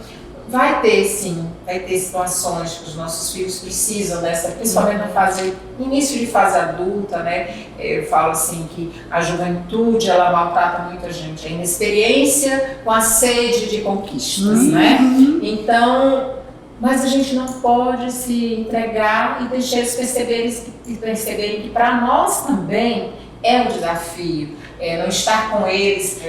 vai ter situações que os nossos filhos precisam dessa, principalmente na fase, início de fase adulta, né? Eu falo assim que a juventude, ela maltrata muita gente, a inexperiência com a sede de conquistas, né? Então, mas a gente não pode se entregar e deixar eles perceberem que para nós também é um desafio. não estar com eles,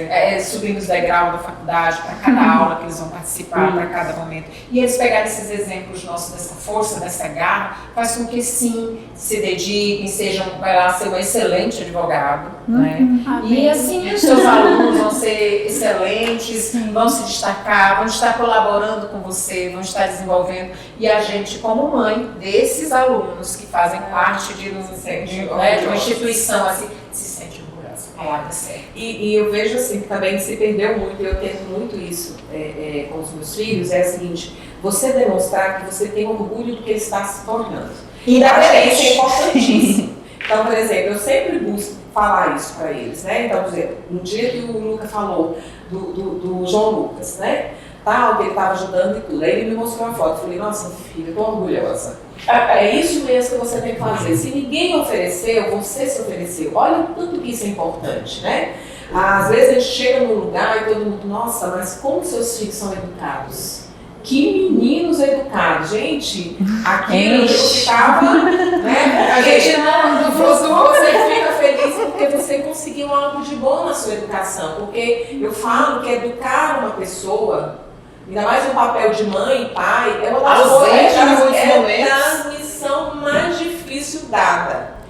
subindo os degraus da faculdade, para cada aula que eles vão participar, para cada momento. E eles pegarem esses exemplos nossos, dessa força, dessa garra, faz com que sim, se dediquem, vai lá ser um excelente advogado, né? E assim, os seus alunos vão ser excelentes, vão se destacar, vão estar colaborando com você, vão estar desenvolvendo. E a gente, como mãe desses alunos que fazem parte de uma instituição, assim, se sente orgulhosa. Palavra certa. E eu vejo assim que também se perdeu muito, eu tento muito isso com os meus filhos, é o seguinte: você demonstrar que você tem orgulho do que ele está se tornando. E acho que isso é importantíssimo. Então, por exemplo, eu sempre busco falar isso para eles, né? Então, por exemplo, no dia que o Luca falou do João Lucas, né? Tal, que ele estava ajudando e tudo. Aí ele me mostrou uma foto, eu falei, nossa, filha, eu tô orgulhosa. É isso mesmo que você tem que fazer. Se ninguém ofereceu, você se ofereceu. Olha o tanto que isso é importante, né? Às vezes a gente chega num lugar e todo mundo, nossa, mas como seus filhos são educados? Que meninos educados, gente. Aqui eu ficava, né? A gente não você fica feliz porque você conseguiu algo de bom na sua educação. Porque eu falo que educar uma pessoa, ainda mais no papel de mãe e pai, é uma das missão mais difícil dada.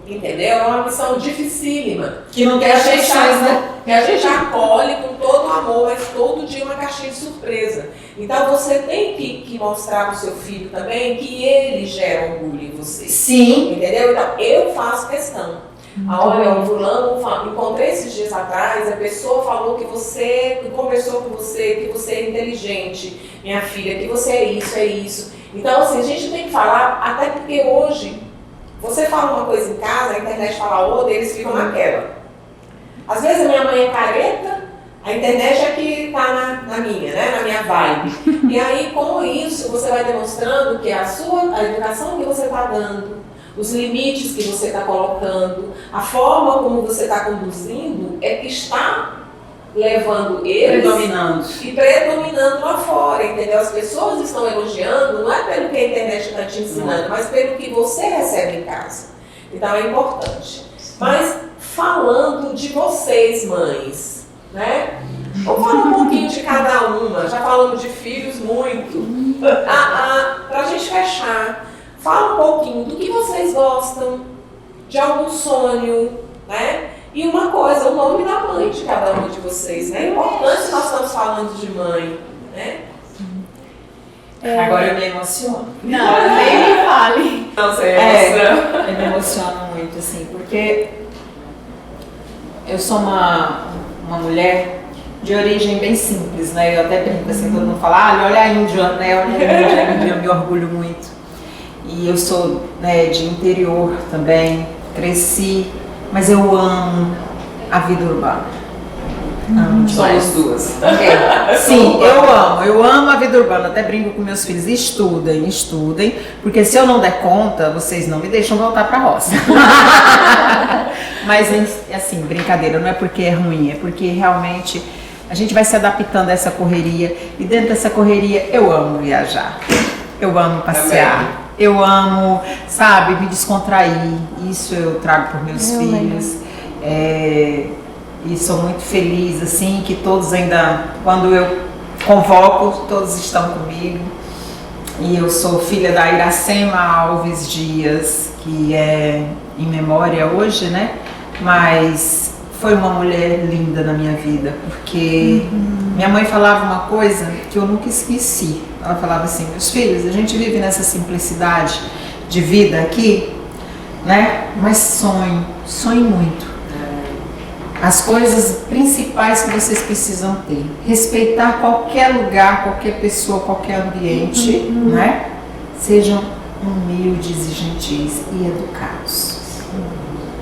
Entendeu? É uma missão dificílima. Que não tem restrições, né? Que a gente acolhe com todo amor, mas todo dia uma caixinha de surpresa. Então você tem que mostrar para o seu filho também que ele gera orgulho em você. Sim. Entendeu? Então eu faço questão. Olha, o fulano, encontrei esses dias atrás, a pessoa falou que conversou com você, que você é inteligente, minha filha, que você é isso. Então assim, a gente tem que falar, até porque hoje você fala uma coisa em casa, a internet fala outra, e eles ficam naquela. Às vezes a minha mãe é careta, a internet é que está na minha vibe. E aí, com isso, você vai demonstrando que a educação que você está dando, os limites que você está colocando, a forma como você está conduzindo, é que está levando eles predominando lá fora, entendeu? As pessoas estão elogiando, não é pelo que a internet está te ensinando, mas pelo que você recebe em casa. Então é importante. Mas falando de vocês, mães, né? Vamos falar um pouquinho de cada uma. Já falamos de filhos muito. Para a gente fechar, fala um pouquinho do que vocês gostam, de algum sonho, né? E uma coisa, o nome da mãe de cada uma de vocês, né? É importante se nós estamos falando de mãe, né? Agora eu me emociono. Não, nem me fale. Não, você emociona. Eu me emociono muito, assim, porque eu sou uma mulher de origem bem simples, né? Eu até brinco assim, todo mundo fala, olha a Índia, né? Olha a Índia, eu me orgulho muito. E eu sou, né, de interior também, cresci, mas eu amo a vida urbana. Amo demais. Somos duas. Sim, eu amo a vida urbana, até brinco com meus filhos, estudem, porque se eu não der conta, vocês não me deixam voltar pra roça. Mas assim, brincadeira, não é porque é ruim, é porque realmente a gente vai se adaptando a essa correria, e dentro dessa correria eu amo viajar, eu amo passear. Eu amo, sabe, me descontrair, isso eu trago por meus filhos, e sou muito feliz, assim, que todos ainda, quando eu convoco, todos estão comigo. E eu sou filha da Iracema Alves Dias, que é em memória hoje, né, mas foi uma mulher linda na minha vida, porque minha mãe falava uma coisa que eu nunca esqueci. Ela falava assim, meus filhos, a gente vive nessa simplicidade de vida aqui, né? Mas sonhe muito. As coisas principais que vocês precisam ter. Respeitar qualquer lugar, qualquer pessoa, qualquer ambiente, né? Sejam humildes e gentis e educados.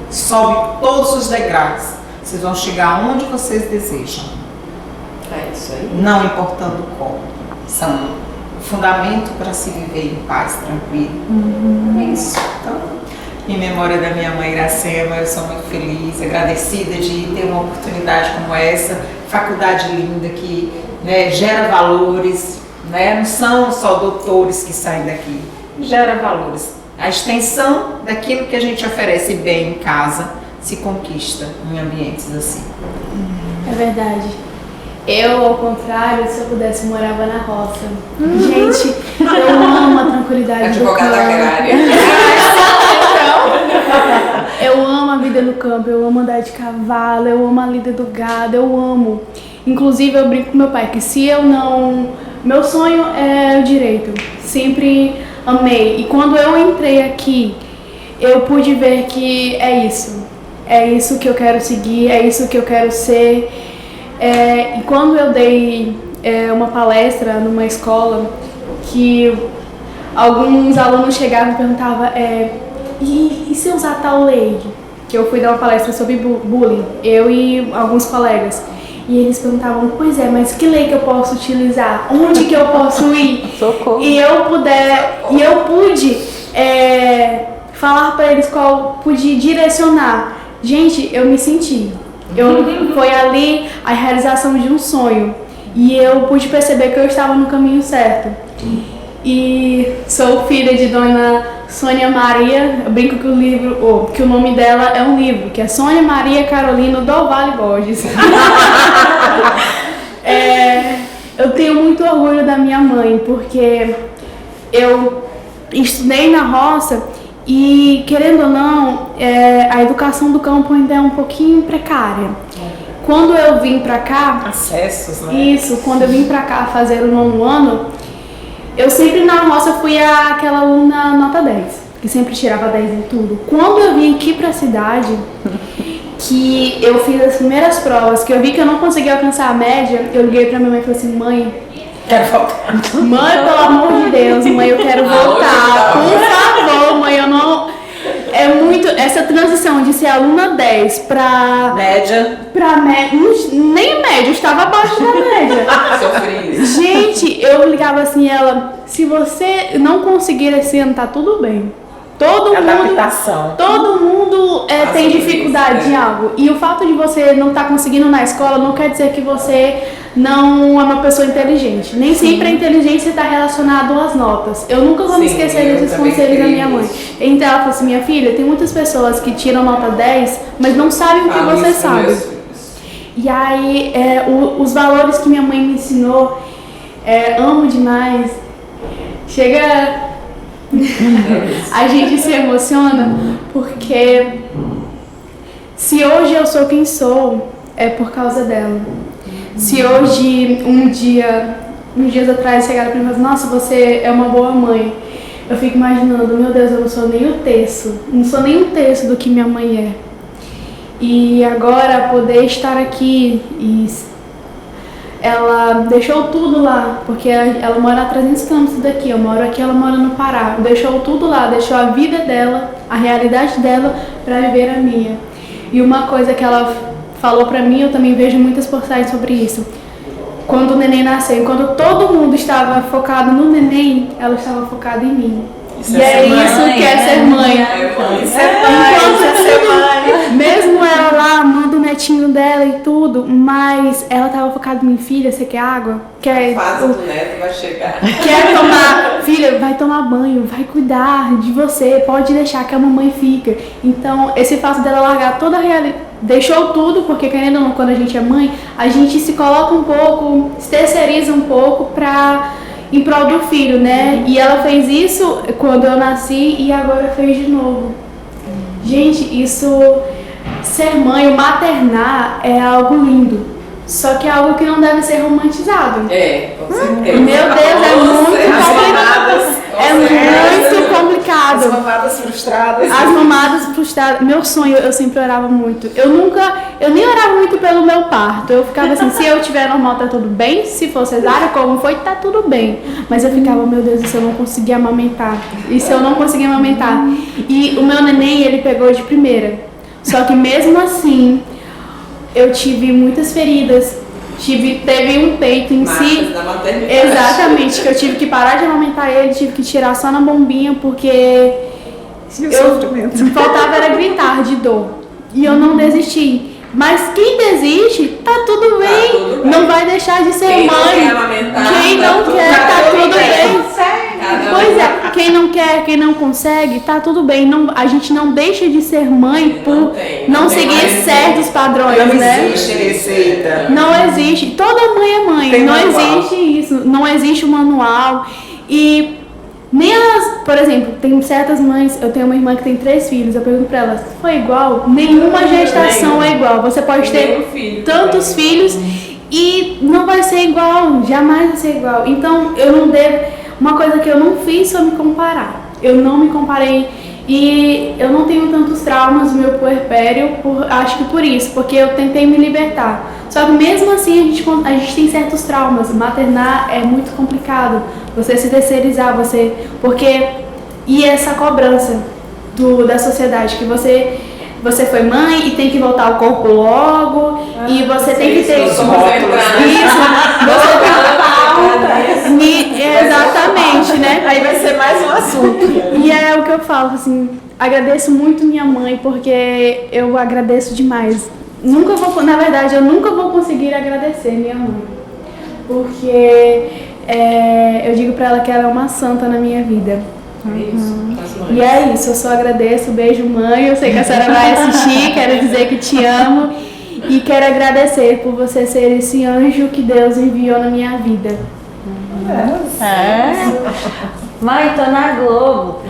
Sobe todos os degraus. Vocês vão chegar onde vocês desejam. É isso aí. Não importando como. São fundamento para se viver em paz, tranquilo. É isso. Então, em memória da minha mãe Iracema, eu sou muito feliz, agradecida de ter uma oportunidade como essa, faculdade linda que, né, gera valores, né? Não são só doutores que saem daqui, gera valores. A extensão daquilo que a gente oferece bem em casa se conquista em ambientes assim. É verdade. Eu, ao contrário, se eu pudesse, morava na roça. Gente, eu amo a tranquilidade do campo. Advogada agrária. Eu amo a vida no campo, eu amo andar de cavalo, eu amo a lida do gado, eu amo. Inclusive, eu brinco com meu pai que se eu não... Meu sonho é o direito. Sempre amei. E quando eu entrei aqui, eu pude ver que é isso. É isso que eu quero seguir, é isso que eu quero ser. E quando eu dei uma palestra numa escola, que alguns alunos chegavam e perguntavam, e se eu usar tal lei? Que eu fui dar uma palestra sobre bullying, eu e alguns colegas. E eles perguntavam, pois é, mas que lei que eu posso utilizar? Onde que eu posso ir? Socorro. E eu pude falar para eles qual pude direcionar. Gente, eu me senti. Foi ali a realização de um sonho. E eu pude perceber que eu estava no caminho certo. E sou filha de Dona Sônia Maria. Eu brinco que que o nome dela é um livro, que é Sônia Maria Carolina do Vale Borges. Eu tenho muito orgulho da minha mãe, porque eu estudei na roça. E, querendo ou não, a educação do campo ainda é um pouquinho precária. Quando eu vim pra cá... Acessos, né? Isso, quando eu vim pra cá fazer o 9º ano, eu sempre na roça fui aquela aluna nota 10, que sempre tirava 10 em tudo. Quando eu vim aqui pra cidade, que eu fiz as primeiras provas, que eu vi que eu não conseguia alcançar a média, eu liguei pra minha mãe e falei assim, mãe... Quero voltar. Mãe, pelo amor de Deus, mãe, eu quero voltar. Por favor, mãe, eu não... É muito... Essa transição de ser aluna 10 pra... Média. Nem média, eu estava abaixo da média. Sofri isso. Gente, eu ligava assim, ela... Se você não conseguir esse ano, tá tudo bem. Adaptação. Todo mundo tem dificuldade em algo. E o fato de você não estar conseguindo na escola não quer dizer que você não é uma pessoa inteligente. Nem sempre a inteligência está relacionada às notas. Eu nunca vou me esquecer desses conselhos da minha mãe. Então ela falou assim, minha filha, tem muitas pessoas que tiram nota 10, mas não sabem o que você sabe. E aí, os valores que minha mãe me ensinou, amo demais. Chega... A gente se emociona porque se hoje eu sou quem sou, é por causa dela. Se hoje, uns dias atrás, chegaram pra mim e falaram, nossa, você é uma boa mãe. Eu fico imaginando, meu Deus, eu não sou nem um terço do que minha mãe é. E agora poder estar aqui e ela deixou tudo lá, porque ela mora a 300 km daqui, eu moro aqui, ela mora no Pará. Deixou tudo lá, deixou a vida dela, a realidade dela, para viver a minha. E uma coisa que ela falou pra mim, eu também vejo muitas postagens sobre isso. Quando o neném nasceu, enquanto todo mundo estava focado no neném, ela estava focada em mim. Isso e é isso que é ser mãe. Isso é mãe. Mesmo ela lá amando o netinho dela e tudo, mas ela tava focada em mim, filha, você quer água? A fase do neto vai chegar. Quer tomar? Filha, vai tomar banho, vai cuidar de você, pode deixar que a mamãe fica. Então, esse fato dela largar toda a realidade, deixou tudo, porque querendo ou não, quando a gente é mãe, a gente se coloca um pouco, se terceiriza um pouco em prol do filho, né? E ela fez isso quando eu nasci e agora fez de novo. Gente, ser mãe, maternar é algo lindo. Só que é algo que não deve ser romantizado. Com certeza. Meu Deus, é muito complicado. É muito complicado. As mamadas frustradas. As mamadas frustradas. Meu sonho, eu sempre orava muito. Eu nem orava muito pelo meu parto. Eu ficava assim, se eu tiver normal, tá tudo bem. Se for cesárea, como foi, tá tudo bem. Mas eu ficava, meu Deus, e se eu não conseguir amamentar? E se eu não conseguir amamentar? E o meu neném, ele pegou de primeira. Só que mesmo assim, eu tive muitas feridas. Teve um peito em si. Da maternidade. Exatamente, que eu tive que parar de amamentar ele, tive que tirar só na bombinha, porque faltava era gritar de dor. E eu não desisti. Mas quem desiste, tá tudo bem. Não vai deixar de ser Quem mãe. não quer amamentar, Quem não quer, tá tudo bem. Pois é, quem não quer, quem não consegue, tá tudo bem. Não, a gente não deixa de ser mãe por não seguir certos padrões, né? Não existe receita. Não existe. Toda mãe é mãe. Tem Não manual. existe isso. Não existe o manual. E nem elas, por exemplo, tem certas mães, eu tenho uma irmã que tem 3 filhos, eu pergunto pra ela, foi igual? Nenhuma gestação é igual. Você pode ter tantos filhos e não vai ser igual, jamais vai ser igual. Então, eu não devo. Uma coisa que eu não fiz foi me comparar. Eu não me comparei e eu não tenho tantos traumas no meu puerpério, acho que por isso, porque eu tentei me libertar. Só que mesmo assim a gente tem certos traumas. Maternar é muito complicado. Você se terceirizar, e essa cobrança da sociedade, que você foi mãe e tem que voltar ao corpo logo, e você tem que ter isso, exatamente, né? Aí vai ser mais um assunto. E é o que eu falo, assim, agradeço muito minha mãe, porque eu agradeço demais. Na verdade, eu nunca vou conseguir agradecer minha mãe, porque eu digo pra ela que ela é uma santa na minha vida. E é isso, eu só agradeço, beijo mãe, eu sei que a senhora vai assistir, quero dizer que te amo e quero agradecer por você ser esse anjo que Deus enviou na minha vida. Mãe, tô na Globo.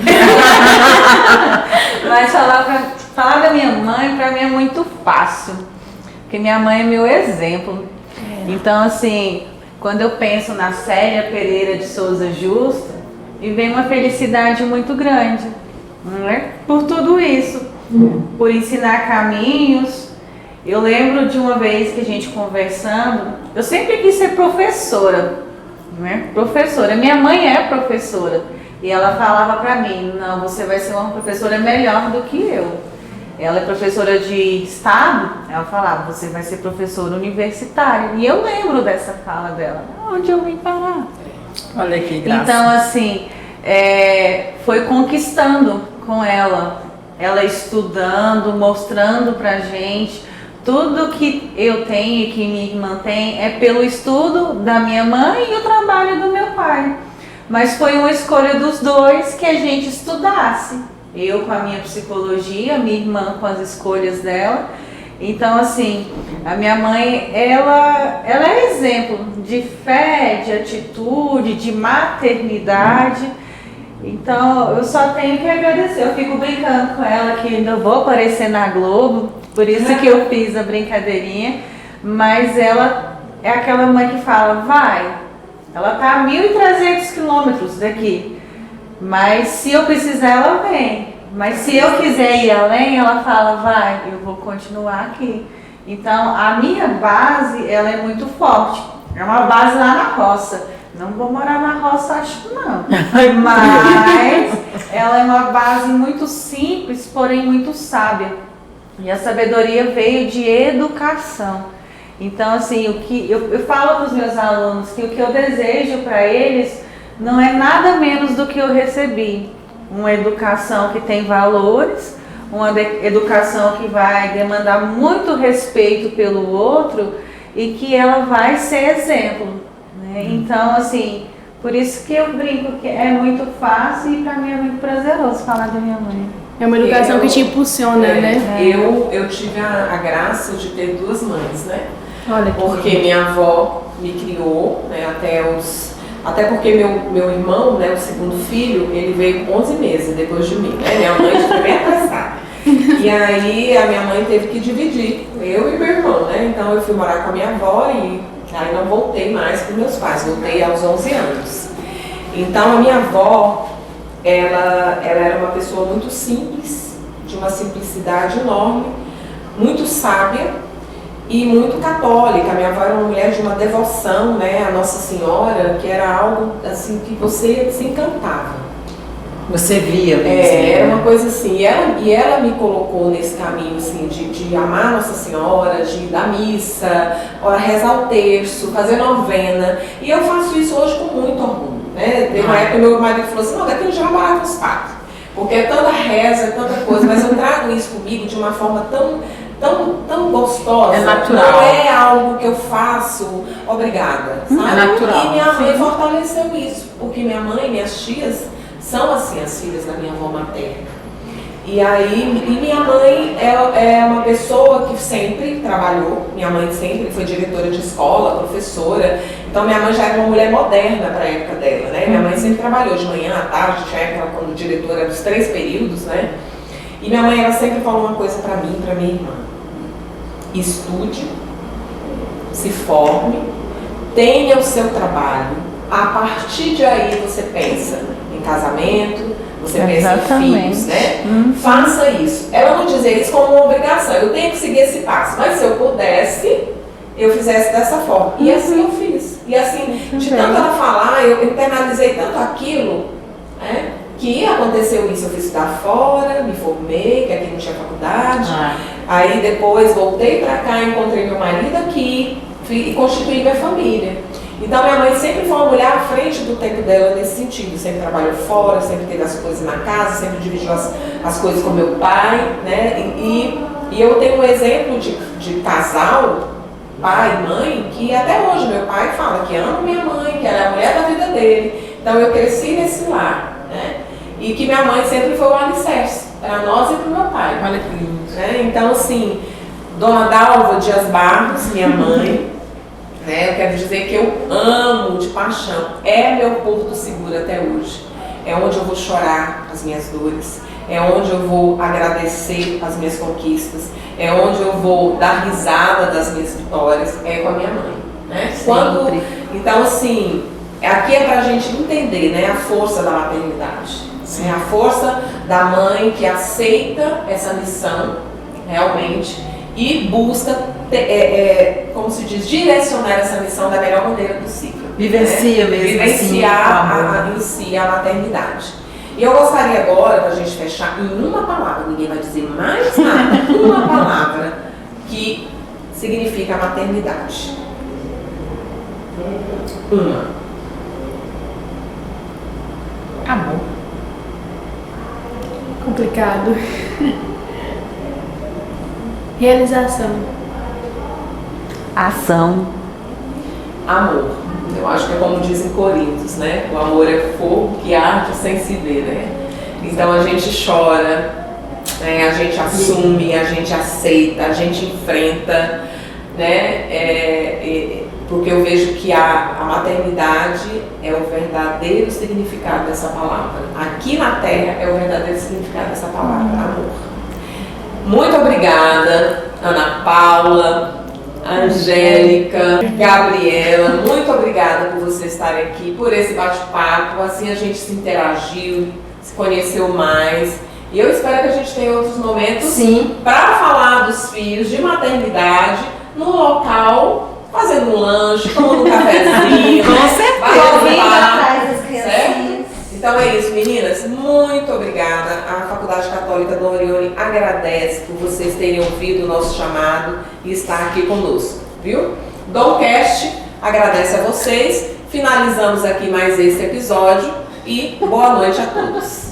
Mas falar da minha mãe pra mim é muito fácil, porque minha mãe é meu exemplo. Então, assim, quando eu penso na Célia Pereira de Souza Justa, me vem uma felicidade muito grande, né? Por tudo isso, por ensinar caminhos. Eu lembro de uma vez que a gente conversando, eu sempre quis ser professora, né? Professora, minha mãe é professora e ela falava pra mim, não, você vai ser uma professora melhor do que eu. Ela é professora de estado, ela falava, você vai ser professora universitária. E eu lembro dessa fala dela, onde eu vim parar? Olha que graça. Então, assim, foi conquistando com ela estudando, mostrando pra gente. Tudo que eu tenho e que minha irmã tem é pelo estudo da minha mãe e o trabalho do meu pai. Mas foi uma escolha dos dois que a gente estudasse. Eu com a minha psicologia, minha irmã com as escolhas dela. Então, assim, a minha mãe, ela é exemplo de fé, de atitude, de maternidade. Então, eu só tenho que agradecer. Eu fico brincando com ela que ainda vou aparecer na Globo, por isso que eu fiz a brincadeirinha. Mas ela é aquela mãe que fala, vai. Ela tá a 1.300 quilômetros daqui. Mas se eu precisar, ela vem. Mas se eu quiser ir além, ela fala, vai, eu vou continuar aqui. Então, a minha base, ela é muito forte. É uma base lá na roça. Não vou morar na roça, acho que não. Mas ela é uma base muito simples, porém muito sábia. E a sabedoria veio de educação. Então, assim, o que eu falo para os meus alunos que o que eu desejo para eles não é nada menos do que eu recebi. Uma educação que tem valores, uma educação que vai demandar muito respeito pelo outro e que ela vai ser exemplo, né? Então, assim, por isso que eu brinco que é muito fácil e para mim é muito prazeroso falar da minha mãe. É uma educação que te impulsiona, né? Eu tive a graça de ter 2 mães, né? Olha, porque minha avó me criou, né, até porque meu irmão, né, o segundo filho, ele veio com 11 meses depois de mim, né? Minha mãe foi bem atrasada. E aí a minha mãe teve que dividir, eu e meu irmão, né? Então eu fui morar com a minha avó e aí não voltei mais com meus pais, voltei aos 11 anos. Então a minha avó, ela era uma pessoa muito simples, de uma simplicidade enorme, muito sábia e muito católica. Minha avó era uma mulher de uma devoção, né, à Nossa Senhora, que era algo assim que você se encantava. Você via mesmo. Era uma coisa assim, e ela me colocou nesse caminho assim, de amar Nossa Senhora, de ir da missa, rezar o terço, fazer novena. E eu faço isso hoje com muito orgulho, né? Teve uma época que meu marido falou assim, não, daqui a gente vai morar com os padres, porque é tanta reza, é tanta coisa, mas eu trago isso comigo de uma forma tão gostosa. É natural. Não é algo que eu faço obrigada, sabe? É natural. E minha mãe fortaleceu isso, porque minha mãe e minhas tias são assim as filhas da minha avó materna. E minha mãe é uma pessoa que sempre trabalhou. Minha mãe sempre foi diretora de escola, professora. Então minha mãe já era uma mulher moderna para a época dela, né? Minha mãe sempre trabalhou de manhã à tarde, já era como diretora dos 3 períodos, né? E minha mãe ela sempre falou uma coisa para mim e para minha irmã: estude, se forme, tenha o seu trabalho. A partir de aí você pensa em casamento, você pensa em filhos, né? Faça isso. Ela não dizia isso como uma obrigação, eu tenho que seguir esse passo, mas se eu pudesse, eu fizesse dessa forma. E assim eu fiz. E assim, de tanto ela falar, eu internalizei tanto aquilo, né? Que aconteceu isso, eu fui estudar fora, me formei, que aqui não tinha faculdade. Aí depois voltei pra cá, encontrei meu marido aqui e constituí minha família. Então minha mãe sempre foi uma mulher à frente do tempo dela nesse sentido, sempre trabalhou fora, sempre teve as coisas na casa, sempre dividiu as coisas com meu pai, né? E eu tenho um exemplo de casal, pai e mãe, que até hoje meu pai fala que ama minha mãe, que ela é a mulher da vida dele. Então eu cresci nesse lar, né? E que minha mãe sempre foi o alicerce para nós e para o meu pai. Olha que lindo. Né? Então assim, Dona Dalva Dias Barros, minha mãe, né? Eu quero dizer que eu amo de paixão, é meu porto seguro até hoje. É onde eu vou chorar as minhas dores, é onde eu vou agradecer as minhas conquistas, é onde eu vou dar risada das minhas vitórias, é com a minha mãe, né? Então assim, aqui é pra gente entender, né, a força da maternidade, né? A força da mãe que aceita essa missão realmente e busca, como se diz, direcionar essa missão da melhor maneira possível. Vivencia mesmo. Vivenciar em si a maternidade. E eu gostaria agora, para a gente fechar, em uma palavra, ninguém vai dizer mais nada, uma palavra que significa a maternidade. Uma. Amor. Complicado. Realização. Ação. Amor. Eu acho que é como dizem Coríntios, né? O amor é fogo que arde sem se ver, né? Então a gente chora, né? A gente assume, a gente aceita, a gente enfrenta, né? Porque eu vejo que a maternidade é o verdadeiro significado dessa palavra. Aqui na Terra é o verdadeiro significado dessa palavra, amor. Muito obrigada, Ana Paula, Angélica, Gabriela, muito obrigada por vocês estarem aqui, por esse bate-papo. Assim a gente se interagiu, se conheceu mais. E eu espero que a gente tenha outros momentos para falar dos filhos, de maternidade, no local, fazendo um lanche, tomando um cafezinho. Com certeza. Batendo papo, atrás das certo? Então é isso, meninas. Muito obrigada. A Faculdade Católica Dom Orione agradece por vocês terem ouvido o nosso chamado e estar aqui conosco, viu? Domcast agradece a vocês. Finalizamos aqui mais esse episódio e boa noite a todos.